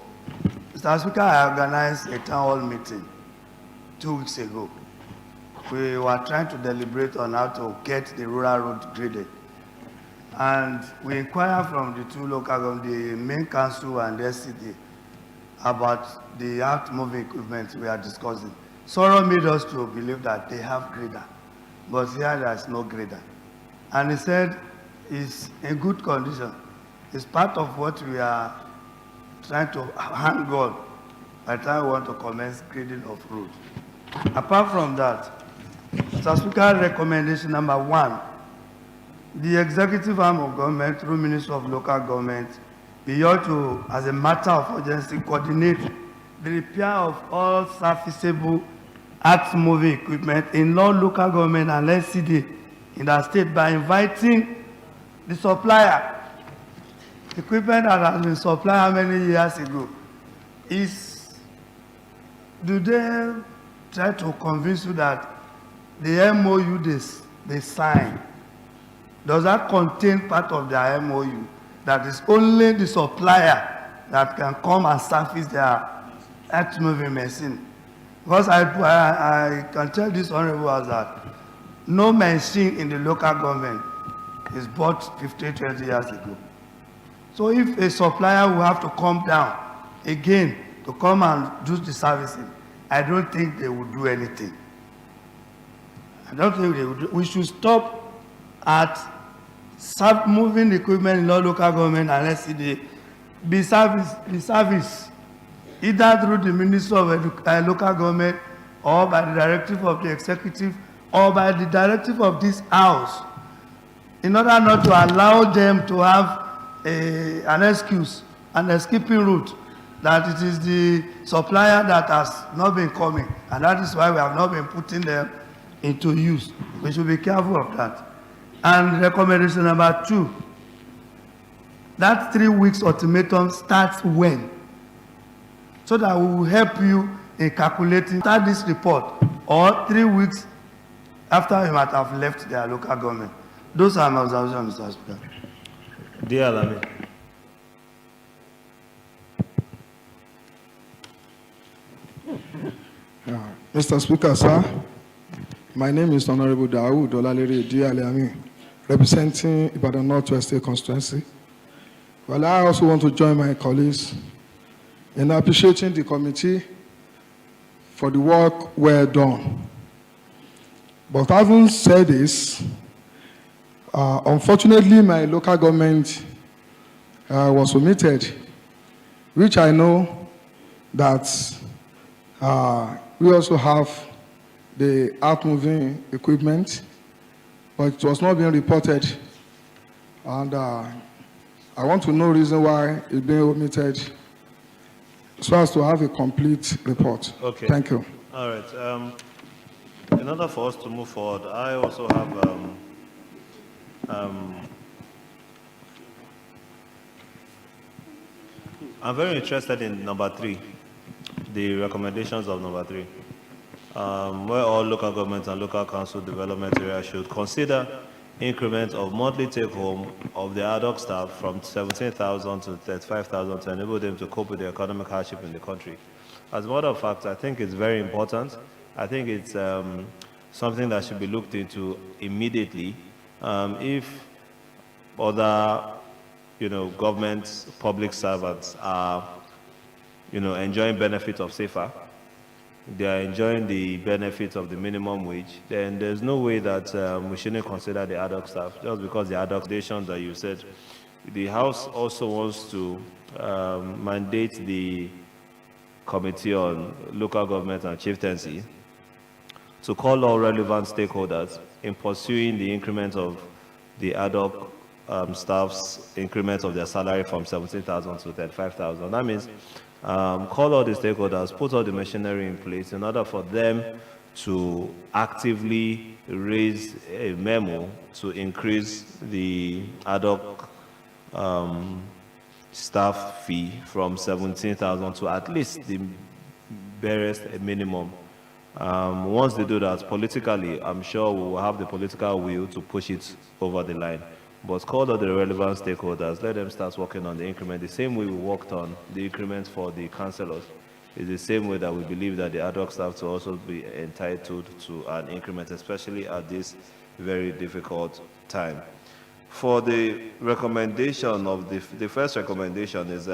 Mr. Speaker, I organized a town hall meeting 2 weeks ago. We were trying to deliberate on how to get the rural road graded. And we inquired from the two local governments, the main council and the SCD, about the earth-moving equipment we are discussing. Soro made us to believe that they have grader, but here there is no grader. And he said it's in good condition. It's part of what we are trying to hang on by the time we want to commence grading of road. Apart from that, Mr. Speaker, recommendation number 1, the executive arm of government through Ministry of Local Government be ought to, as a matter of urgency, coordinate the repair of all serviceable earth-moving equipment in non-local government and SCD in the state by inviting the supplier. Equipment that has been supplied how many years ago is do they try to convince you that the MOU they sign, does that contain part of their MOU that is only the supplier that can come and service their earth moving machine? Because I can tell this honorable as that no machine in the local government is bought 15, 20 years ago. So if a supplier will have to come down again to come and do the servicing, I don't think they will do anything. I don't think they will do. We should stop at moving equipment in all local government unless it be service either through the Ministry of Local Government or by the directive of the executive or by the directive of this house, in order not to allow them to have an excuse, an escaping route, that it is the supplier that has not been coming, and that is why we have not been putting them into use. We should be careful of that. And recommendation number 2, that 3 weeks ultimatum starts when? So that we will help you in calculating, start this report, or 3 weeks after you might have left their local government. Those are my observations, Mr. Speaker. Dear Alami. Mr. Speaker, sir, my name is Honorable Dawood Olalere Dialami, representing Ibadan Northwest State Constituency. Well, I also want to join my colleagues in appreciating the committee for the work well done. But having said this, unfortunately, my local government was omitted, which I know that we also have the earth-moving equipment, but it was not being reported. And I want to know reason why it's being omitted, so as to have a complete report. Okay. Thank you. All right. In order for us to move forward, I also have I'm very interested in number 3, the recommendations of number 3, where all local governments and local council development areas should consider increment of monthly take-home of the ad hoc staff from 17,000 to 35,000 to enable them to cope with the economic hardship in the country. As a matter of fact, I think it's very important. I think it's something that should be looked into immediately. If other, government, public servants are, enjoying benefits of SAFER, they are enjoying the benefits of the minimum wage, then there's no way that we shouldn't consider the ad hoc staff, just because the ad hoc stations that you said. The House also wants to mandate the Committee on Local Government and Chieftaincy to call all relevant stakeholders in pursuing the increment of the ad hoc staff's increment of their salary from 17,000 to 35,000. That means call all the stakeholders, put all the machinery in place in order for them to actively raise a memo to increase the ad hoc staff fee from 17,000 to at least the barest minimum. Once they do that, politically, I'm sure we will have the political will to push it over the line. But call all the relevant stakeholders, let them start working on the increment. The same way we worked on the increment for the councillors is the same way that we believe that the ad hoc staff to also be entitled to an increment, especially at this very difficult time. For the recommendation of the first recommendation is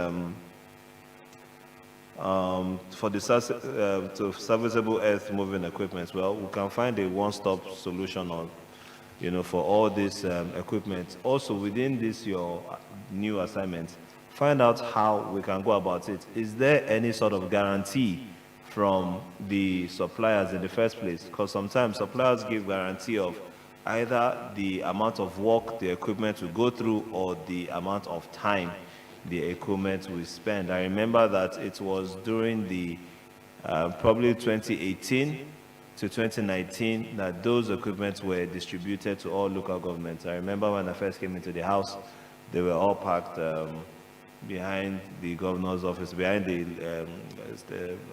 for the to serviceable earth moving equipment. Well, we can find a one-stop solution on, for all this equipment. Also, within this your new assignment, find out how we can go about it. Is there any sort of guarantee from the suppliers in the first place? Because sometimes suppliers give guarantee of either the amount of work the equipment will go through or the amount of time the equipment will spend. I remember that it was during the probably 2018 to 2019 that those equipments were distributed to all local governments. I remember when I first came into the house, they were all parked behind the governor's office, behind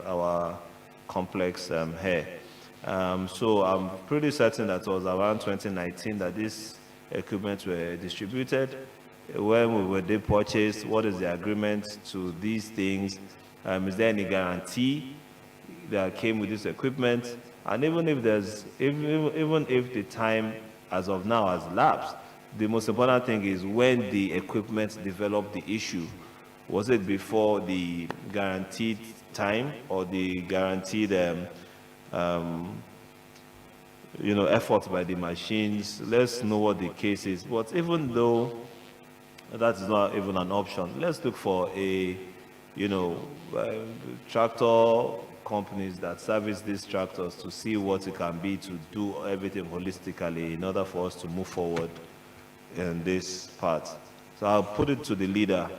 our complex hair. So I'm pretty certain that it was around 2019 that these equipment were distributed. When were they purchased? What is the agreement to these things? Is there any guarantee that came with this equipment? And even if even if the time as of now has lapsed, the most important thing is when the equipment developed the issue. Was it before the guaranteed time or the guaranteed effort by the machines? Let's know what the case is. But even though that is not even an option, let's look for a, tractor companies that service these tractors to see what it can be to do everything holistically in order for us to move forward in this part. So I'll put it to the leader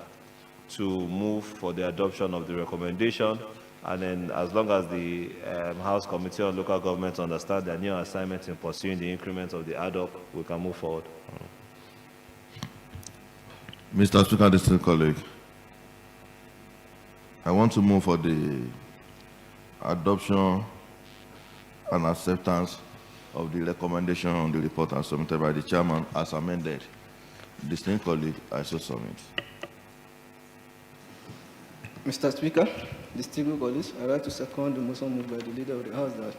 to move for the adoption of the recommendation, and then as long as the House Committee on Local Government understand their new assignment in pursuing the increment of the ad hoc, we can move forward. Mr. Speaker, distinguished colleague, I want to move for the adoption and acceptance of the recommendation on the report as submitted by the chairman as amended. Distinguished colleague, I so submit. Mr. Speaker, distinguished colleagues, I like to second the motion moved by the leader of the House that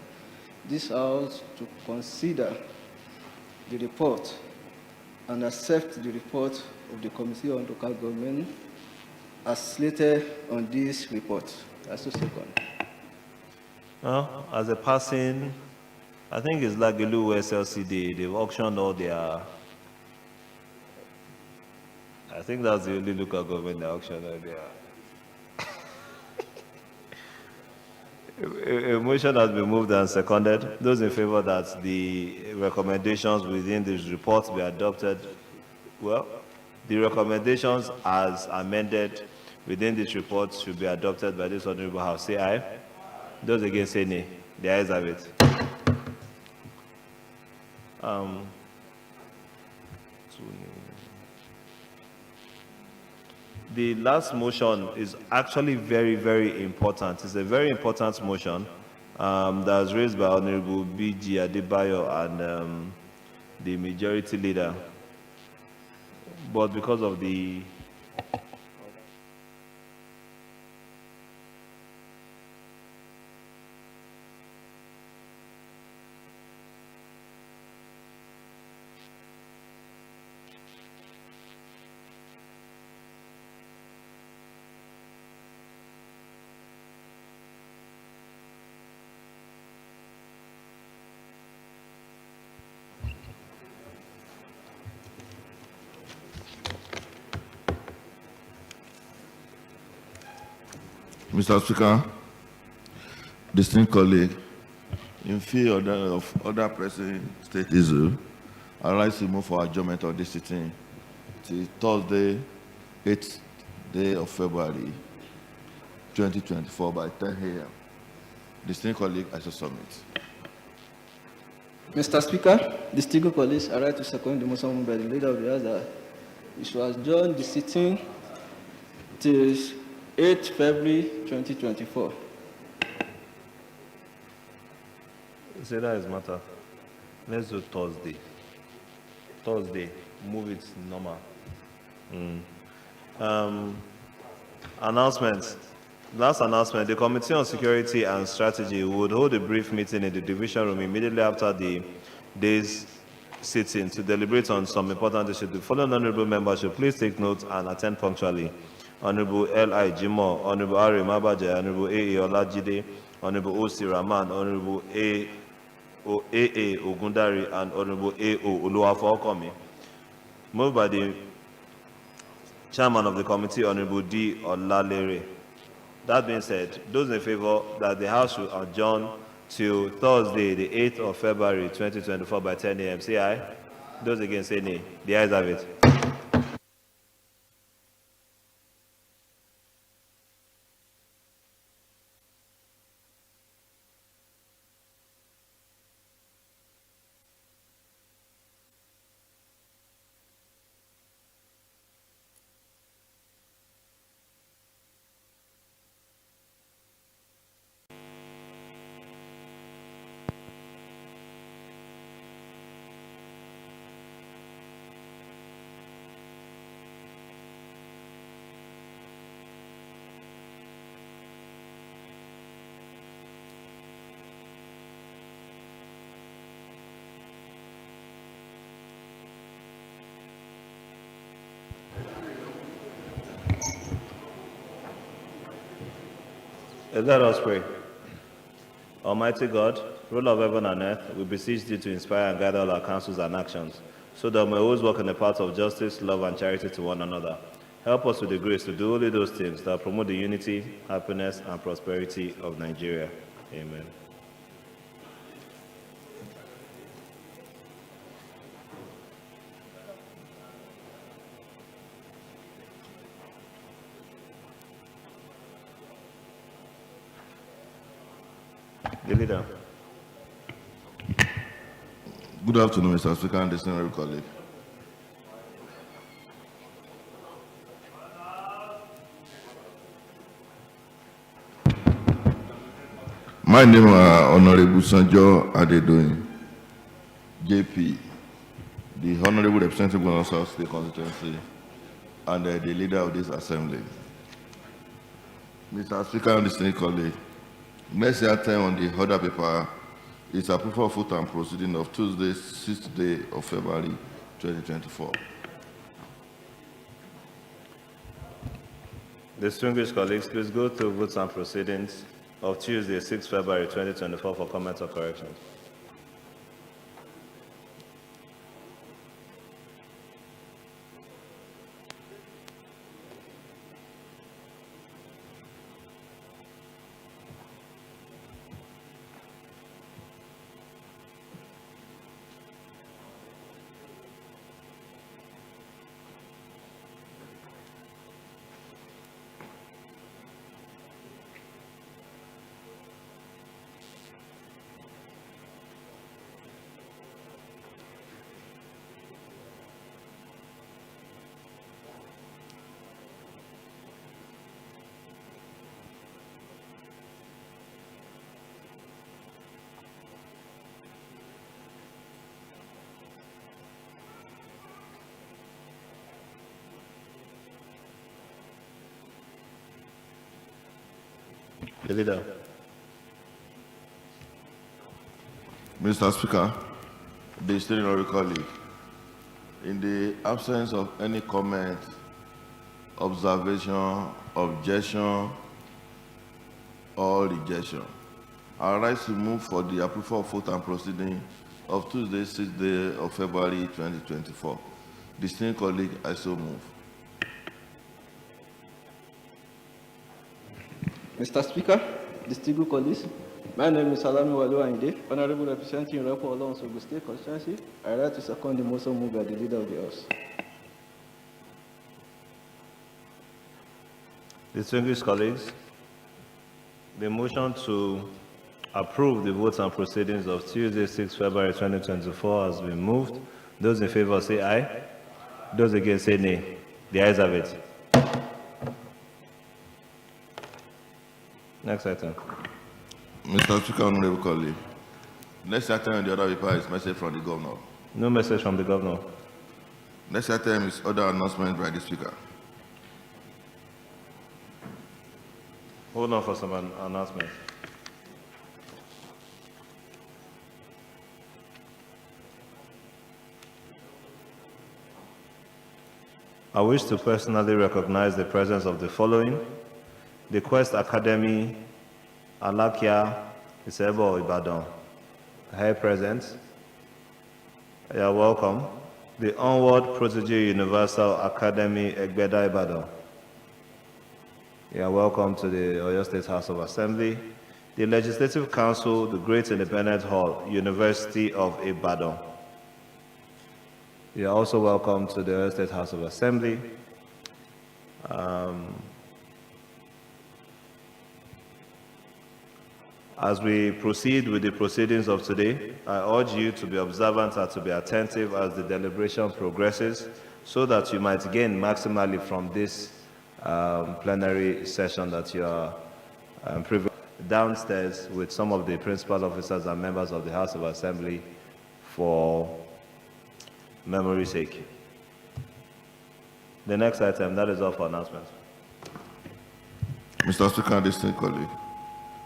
this House to consider the report and accept the report of the Committee on Local Government as slated on this report. I so second. As a passing, I think it's like Gelu SLCD, they've auctioned all their, I think that's the only local government they auctioned all their. A motion has been moved and seconded. Those in favor that the recommendations within this report be adopted, well, the recommendations as amended within this report should be adopted by this honorable House. Say aye. Those against say nay. The ayes have it. The last motion is actually very, very important. It's a very important motion that was raised by Honorable B.G. Adebayo and the majority leader. But because of the Mr. Speaker, distinguished colleague, in fear of other pressing state issues, I rise to move for adjournment of this sitting till Thursday, 8th day of February, 2024 by 10 a.m. Distinguished colleague, I shall submit. Mr. Speaker, distinguished colleagues, I rise to second the motion moved by the leader of the House that it should adjourn the sitting till 8th February 2024. say that is matter. Let's do Thursday. Thursday, move it normal. Announcements. Last announcement, the Committee on Security and Strategy would hold a brief meeting in the division room immediately after the day's sitting to deliberate on some important issues. The following honorable members should please take note and attend punctually. Honorable L.I. Jimo, Honorable R. Mabaje, Honorable A.A. Olajide, Honorable O.C. Rahman, Honorable A.A. Ogundari, and Honorable A.O. Oluwafokomi. Moved by the Chairman of the Committee, Honorable D. Olalere. That being said, those in favor that the House should adjourn till Thursday, the 8th of February, 2024 by 10 a.m. Say aye. Those against say nay. The ayes have it. Let us pray. Almighty God, ruler of heaven and earth, we beseech thee to inspire and guide all our counsels and actions, so that we may always walk in the path of justice, love, and charity to one another. Help us with the grace to do only those things that promote the unity, happiness, and prosperity of Nigeria. Amen. The leader. Good afternoon, Mr. Speaker and distinguished colleague. My name is Honorable Sanjo Adedoyin, JP, the Honorable Representative of South State Constituency, and the leader of this assembly. Mr. Speaker and distinguished colleague, next item on the order paper is approval of vote and proceeding of Tuesday, 6th day of February 2024. Distinguished colleagues, please go through votes and proceedings of Tuesday, 6th February 2024 for comments or corrections. The leader. Mr. Speaker, distinguished colleague, in the absence of any comment, observation, objection, or rejection, I rise to move for the approval of vote and proceeding of Tuesday, 6th day of February 2024. Distinguished colleague, I so move. Mr. Speaker, distinguished colleagues, my name is Salami Walu Ainde, Honorable representing Repo Alonso Ogun State Constituency. I write to second the motion moved by the leader of the House. Distinguished colleagues, the motion to approve the votes and proceedings of Tuesday, 6th February 2024 has been moved. Those in favor say aye. Those against say nay. The ayes have it. Next item. Mr. Speaker, honorable colleague, next item on the other paper is message from the governor. No message from the governor. Next item is other announcement by the speaker. Hold on for some announcements. I wish to personally recognize the presence of the following: the Quest Academy, Alakia, Isebo, Ibadan. Here present. You are welcome. The Onward Protege Universal Academy, Egbeda, Ibadan. You are welcome to the Oyo State House of Assembly. The Legislative Council, the Great Independent Hall, University of Ibadan. You are also welcome to the Oyo State House of Assembly. As we proceed with the proceedings of today, I urge you to be observant and to be attentive as the deliberation progresses, so that you might gain maximally from this plenary session that you are privileged downstairs with some of the principal officers and members of the House of Assembly for memory's sake. The next item, that is all for announcements. Mr. Speaker, distinguished colleague,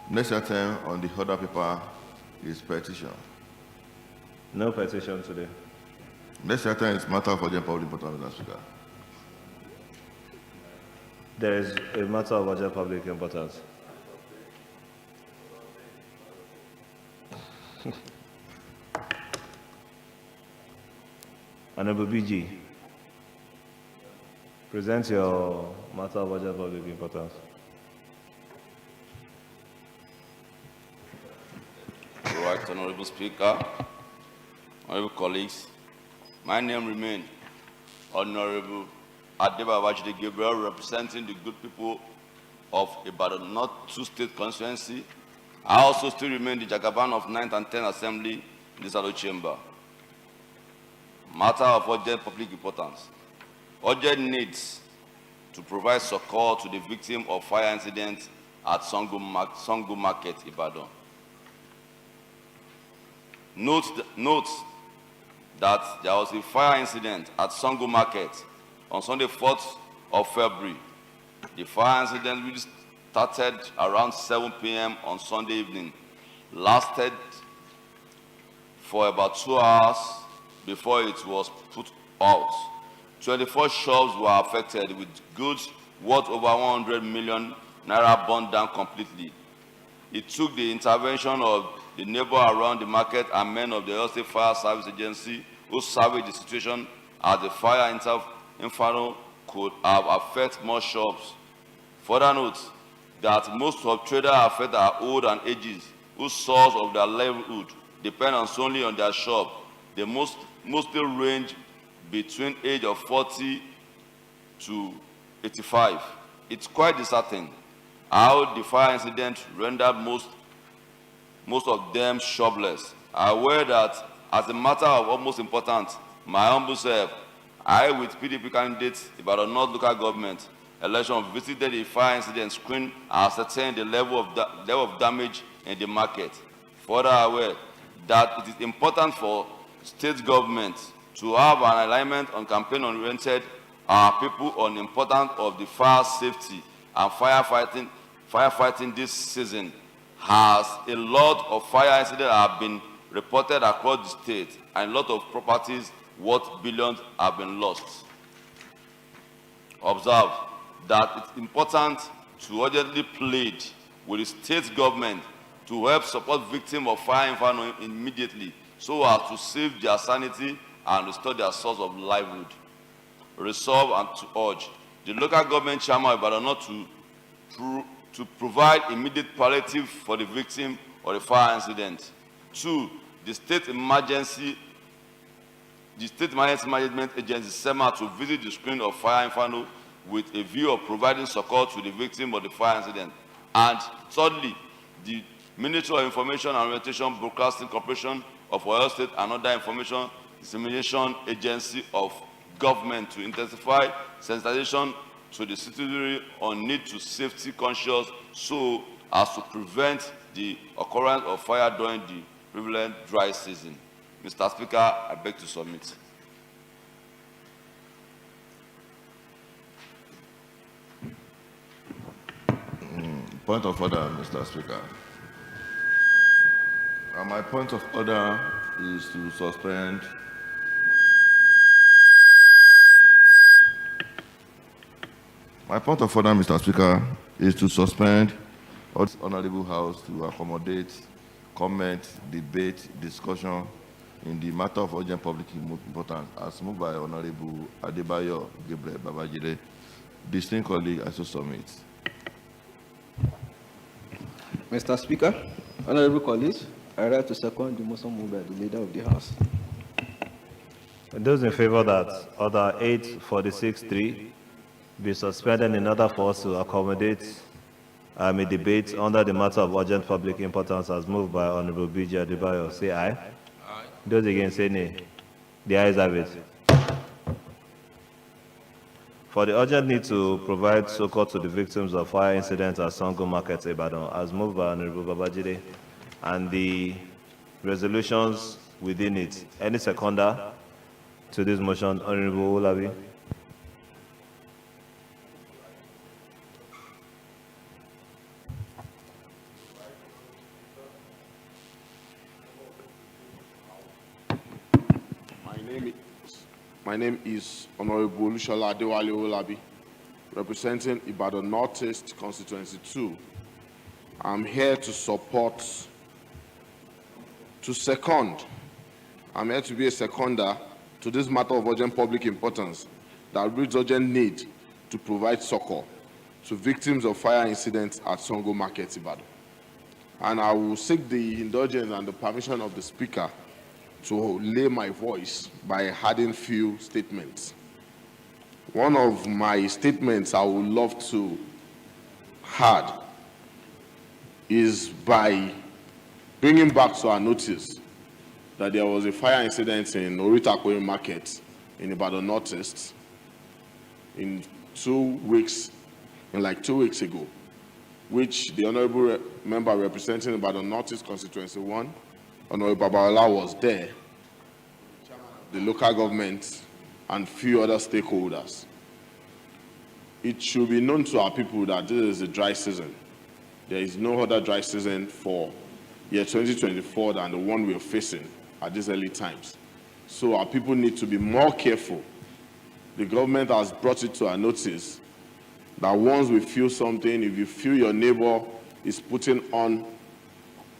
next item on the order paper is petition. No petition today. Next item is matter of urgent public importance, Mr. Speaker. There is a matter of urgent public importance. Honorable BG, present your matter of urgent public importance. Right, Honorable Speaker, honorable colleagues, my name remains Honorable Adebawajide Gabriel, representing the good people of Ibadan North 2 State Constituency. I also still remain the Jagaban of 9th and 10th Assembly in the Salo Chamber. Matter of urgent public importance. Urgent needs to provide succor to the victim of fire incident at Songo Market, Ibadan. Note that there was a fire incident at Songo Market on Sunday, 4th of February. The fire incident really started around 7 p.m. on Sunday evening, lasted for about 2 hours before it was put out. 24 shops were affected, with goods worth over 100 million naira burned down completely. It took the intervention of the neighbor around the market and men of the Oyo State Fire Service Agency who surveyed the situation, as the fire inferno could have affected more shops. Further note that most of traders affected are old and ages, whose source of their livelihood depend solely on their shop. They mostly range between age of 40 to 85. It's quite disheartening how the fire incident rendered most of them shopless. I am aware that, as a matter of utmost importance, my humble self, I, with PDP candidates Ibadan North Local Government election, visited the fire incident screen and ascertained the level of damage in the market. Further aware that it is important for state government to have an alignment on campaign-oriented people on the importance of the fire safety and firefighting this season, as a lot of fire incidents have been reported across the state and a lot of properties worth billions have been lost. Observe that it's important to urgently plead with the state government to help support victims of fire inferno immediately, so as to save their sanity and restore their source of livelihood. Resolve and to urge the local government chairman of Ibadan North to provide immediate palliative for the victim of the fire incident. 2, the State Emergency Management Agency SEMA to visit the screen of fire inferno with a view of providing support to the victim of the fire incident. And thirdly, the Ministry of Information and Orientation Broadcasting Corporation of Oyo State and other information dissemination agency of government to intensify sensitization to the citizenry on need to safety conscious, so as to prevent the occurrence of fire during the prevalent dry season. Mr. Speaker, I beg to submit. Point of order, Mr. Speaker. My point of order is to suspend Mr. Speaker, is to suspend the Honorable House to accommodate comment, debate, discussion in the matter of urgent public importance, as moved by Honorable Adebayo Gabriel Babajide. Distinguished colleague, I so submit. Mr. Speaker, honorable colleagues, I write to second the motion moved by the leader of the House. Those in favor that Order 846.3 be suspended in order for us to accommodate a debate under the matter of urgent public importance as moved by Honorable B.J. Adebayo, say aye. Aye. Those against say nay. The ayes have it. For the urgent need to provide succor to the victims of fire incidents at Songo Market, Ibadan, as moved by Honorable Babajide, and the resolutions within it. Any seconder to this motion? Honorable Olabi. My name is Honorable Lushola Adewale Olabi, representing Ibadan Northeast Constituency 2. I'm here to support To second, I'm here to be a seconder to this matter of urgent public importance that reads urgent need to provide succor to victims of fire incidents at Songo Market, Ibadan. And I will seek the indulgence and the permission of the Speaker to lay my voice by adding few statements. One of my statements I would love to add is by bringing back to our notice that there was a fire incident in Orita Market in Ibadan Northeast in 2 weeks, like 2 weeks ago, which the honorable member representing Ibadan Northeast Constituency 1, Honorable Babala, was there, the local government, and few other stakeholders. It should be known to our people that this is a dry season. There is no other dry season for year 2024 than the one we are facing at these early times. So our people need to be more careful. The government has brought it to our notice that once we feel something, if you feel your neighbor is putting on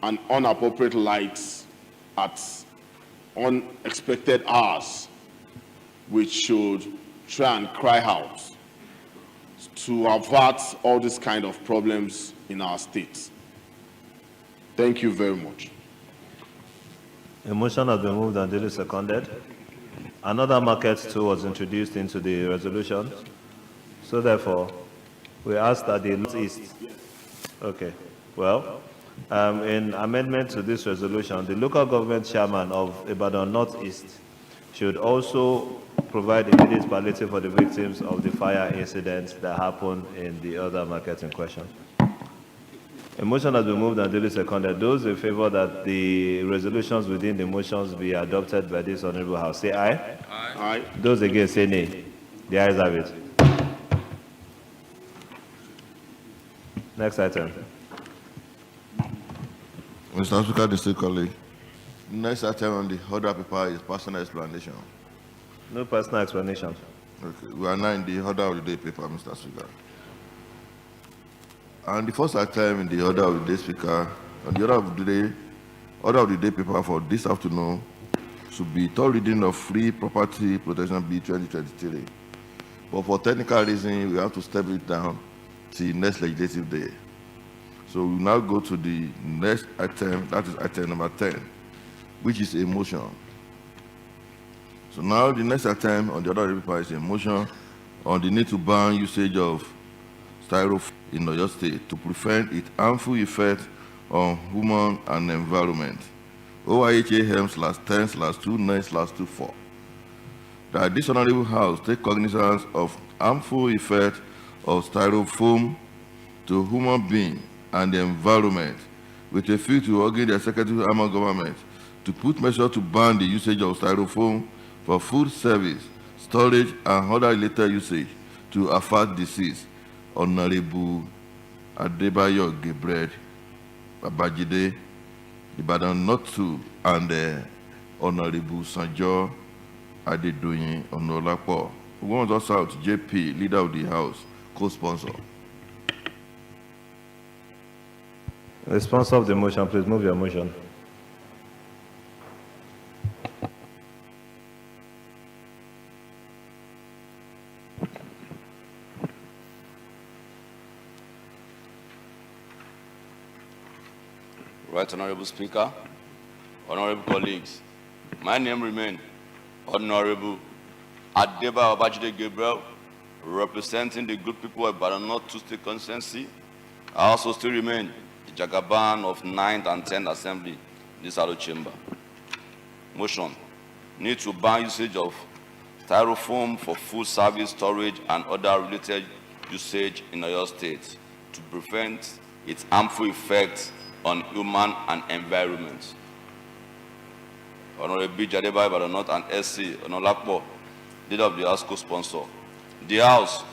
an inappropriate lights at unexpected hours, we should try and cry out to avert all these kind of problems in our state. Thank you very much. A motion has been moved and duly seconded. Another market too was introduced into the resolution. So therefore, we ask that the Northeast. Okay. Well, in amendment to this resolution, the local government chairman of Ibadan Northeast should also provide immediate palliative for the victims of the fire incidents that happened in the other market in question. A motion has been moved and duly seconded. Those in favor that the resolutions within the motions be adopted by this honorable house, say aye. Aye. Aye. Those against, say nay. The ayes have it. Next item. Mr. Speaker, distinguished colleague, next item on the order paper is personal explanation. No personal explanation. Okay, we are now in the order of the day paper, Mr. Speaker. And the first item in the order of the day, Speaker, on the order of the day paper for this afternoon should be third reading of Free Property Protection Bill 2023. But for technical reasons, we have to step it down till next legislative day. So we now go to the next item, that is item number 10, which is a motion. So now the next item on the order of the paper is a motion on the need to ban usage of styrofoam in Oyo State to prevent its harmful effect on human and environment. OIHA-10/29/24. That this honorable house take cognizance of harmful effect of styrofoam to human being and the environment with a view to urging the executive arm of government to put measures to ban the usage of styrofoam for food service, storage, and other related usage to avert disease. Honorable Adebayo Gabriel Babajide, Ibadan North 2, and Honorable Sanjo Adedoyin Onolapo. We want us out, JP, leader of the house, co-sponsor. The sponsor of the motion, please move your motion. Right, Honorable Speaker, honorable colleagues, my name remains Honorable Adebayo Babajide Gabriel, representing the good people of Ibadan North 2 State Constituency. I also still remain the Jagaban of 9th and 10th Assembly, this Alo Chamber. Motion: need to ban usage of styrofoam for food service, storage, and other related usage in Oyo State to prevent its harmful effects on human and environment. Honorable B. Adebayo Ibadan North and SC Onolapo, leader of the House co-sponsor. The House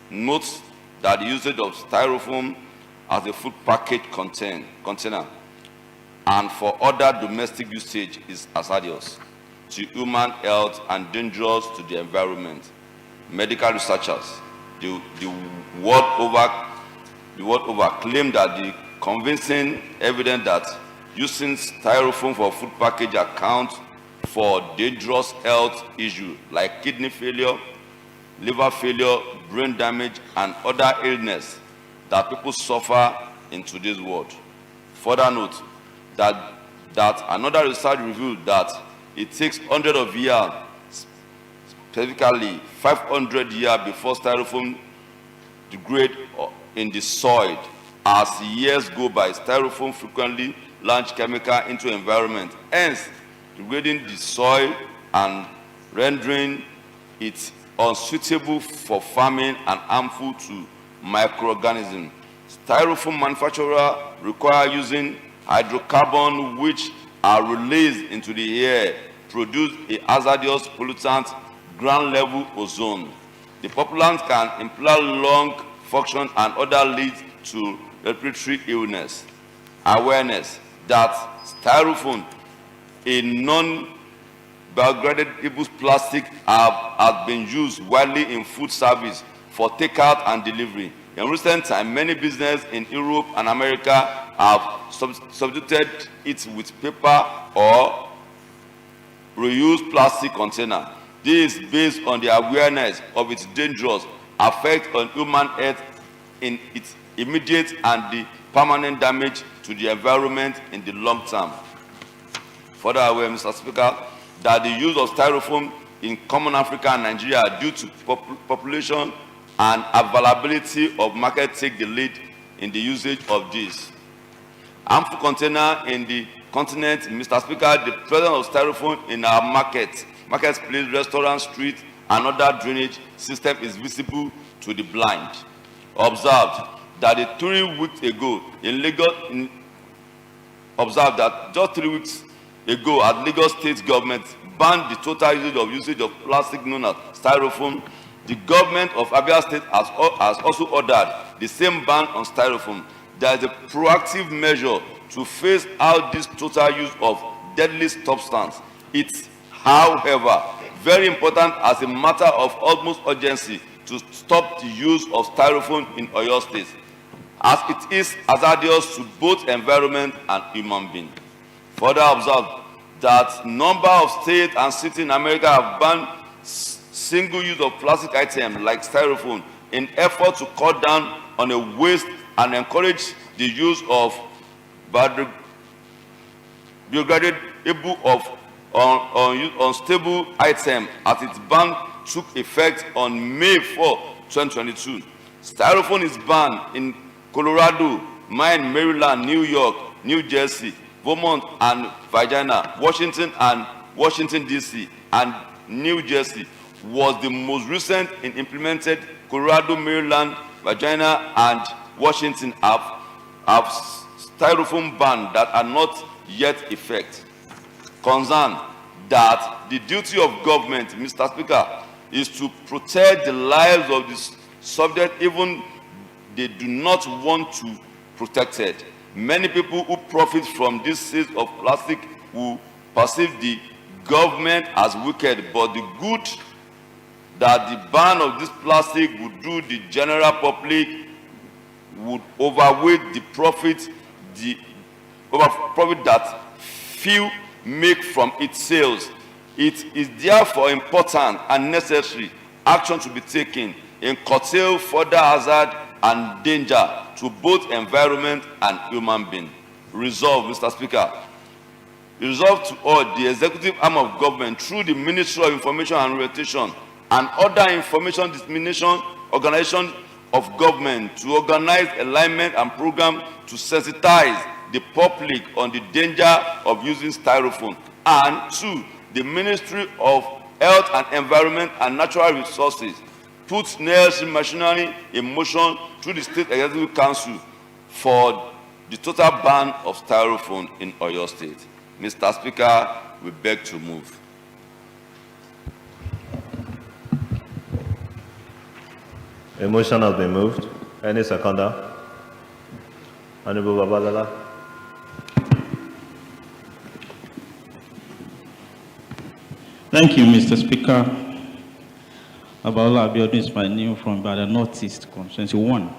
notes that the usage of styrofoam as a food package container and for other domestic usage is hazardous to human health and dangerous to the environment. Medical researchers the world over claim that the convincing evidence that using styrofoam for food package account for dangerous health issues like kidney failure, liver failure, brain damage, and other illness that people suffer in today's world. Further note that another research revealed that it takes hundreds of years, specifically 500 years before styrofoam degrade in the soil. As years go by, styrofoam frequently launch chemical into environment, hence degrading the soil and rendering it unsuitable for farming and harmful to microorganisms. Styrofoam manufacturers require using hydrocarbon which are released into the air, produce a hazardous pollutant, ground level ozone. The pollutant can impair lung function and other lead to respiratory illness. Awareness that styrofoam, a non-biodegradable plastic, has been used widely in food service for takeout and delivery. In recent times, many businesses in Europe and America have substituted it with paper or reused plastic container. This is based on the awareness of its dangerous effect on human health in its immediate and the permanent damage to the environment in the long term. Further aware, Mr. Speaker, that the use of styrofoam in common Africa and Nigeria due to population and availability of market take the lead in the usage of this. Harmful container in the continent, Mr. Speaker, the presence of styrofoam in our marketplace, restaurant, street, and other drainage system is visible to the blind. Observed that just 3 weeks ago, as Lagos State government banned the total usage of plastic known as styrofoam, the government of Abia State has also ordered the same ban on styrofoam. There is a proactive measure to phase out this total use of deadly substance. It's, however, very important as a matter of utmost urgency to stop the use of styrofoam in Oyo State, as it is hazardous to both environment and human beings. Further observe that number of states and cities in America have banned single use of plastic items like styrofoam in effort to cut down on the waste and encourage the use of biodegradable of unstable items, as its ban took effect on May 4, 2022. Styrofoam is banned in Colorado, Maine, Maryland, New York, New Jersey, Vermont and Virginia. Washington and Washington DC and New Jersey was the most recent in implemented. Colorado, Maryland, Virginia and Washington have styrofoam ban that are not yet effect. Concern that the duty of government, Mr. Speaker, is to protect the lives of the subject even they do not want to protect it. Many people who profit from this sale of plastic will perceive the government as wicked, but the good that the ban of this plastic would do the general public would overweigh the profit that few make from its sales. It is therefore important and necessary action to be taken in curtail further hazard and danger to both environment and human beings. Resolve, Mr. Speaker, resolve to urge the executive arm of government through the Ministry of Information and Orientation and other information dissemination organizations of government to organize alignment and program to sensitize the public on the danger of using styrofoam. And 2, the Ministry of Health and Environment and Natural Resources puts necessary machinery in motion through the State Executive Council for the total ban of styrofoam in Oyo State. Mr. Speaker, we beg to move. A motion has been moved. Any seconder? Honorable Babalala. Thank you, Mr. Speaker. Babalola Abiodun is my name from the Northeast Constituency 1.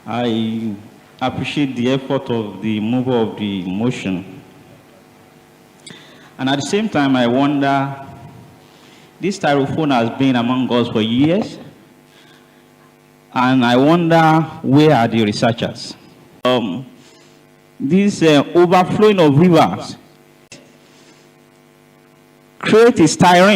I appreciate the effort of the mover of the motion. And at the same time, I wonder, this styrofoam has been among us for years, and I wonder, where are the researchers? This overflowing of rivers create a styrene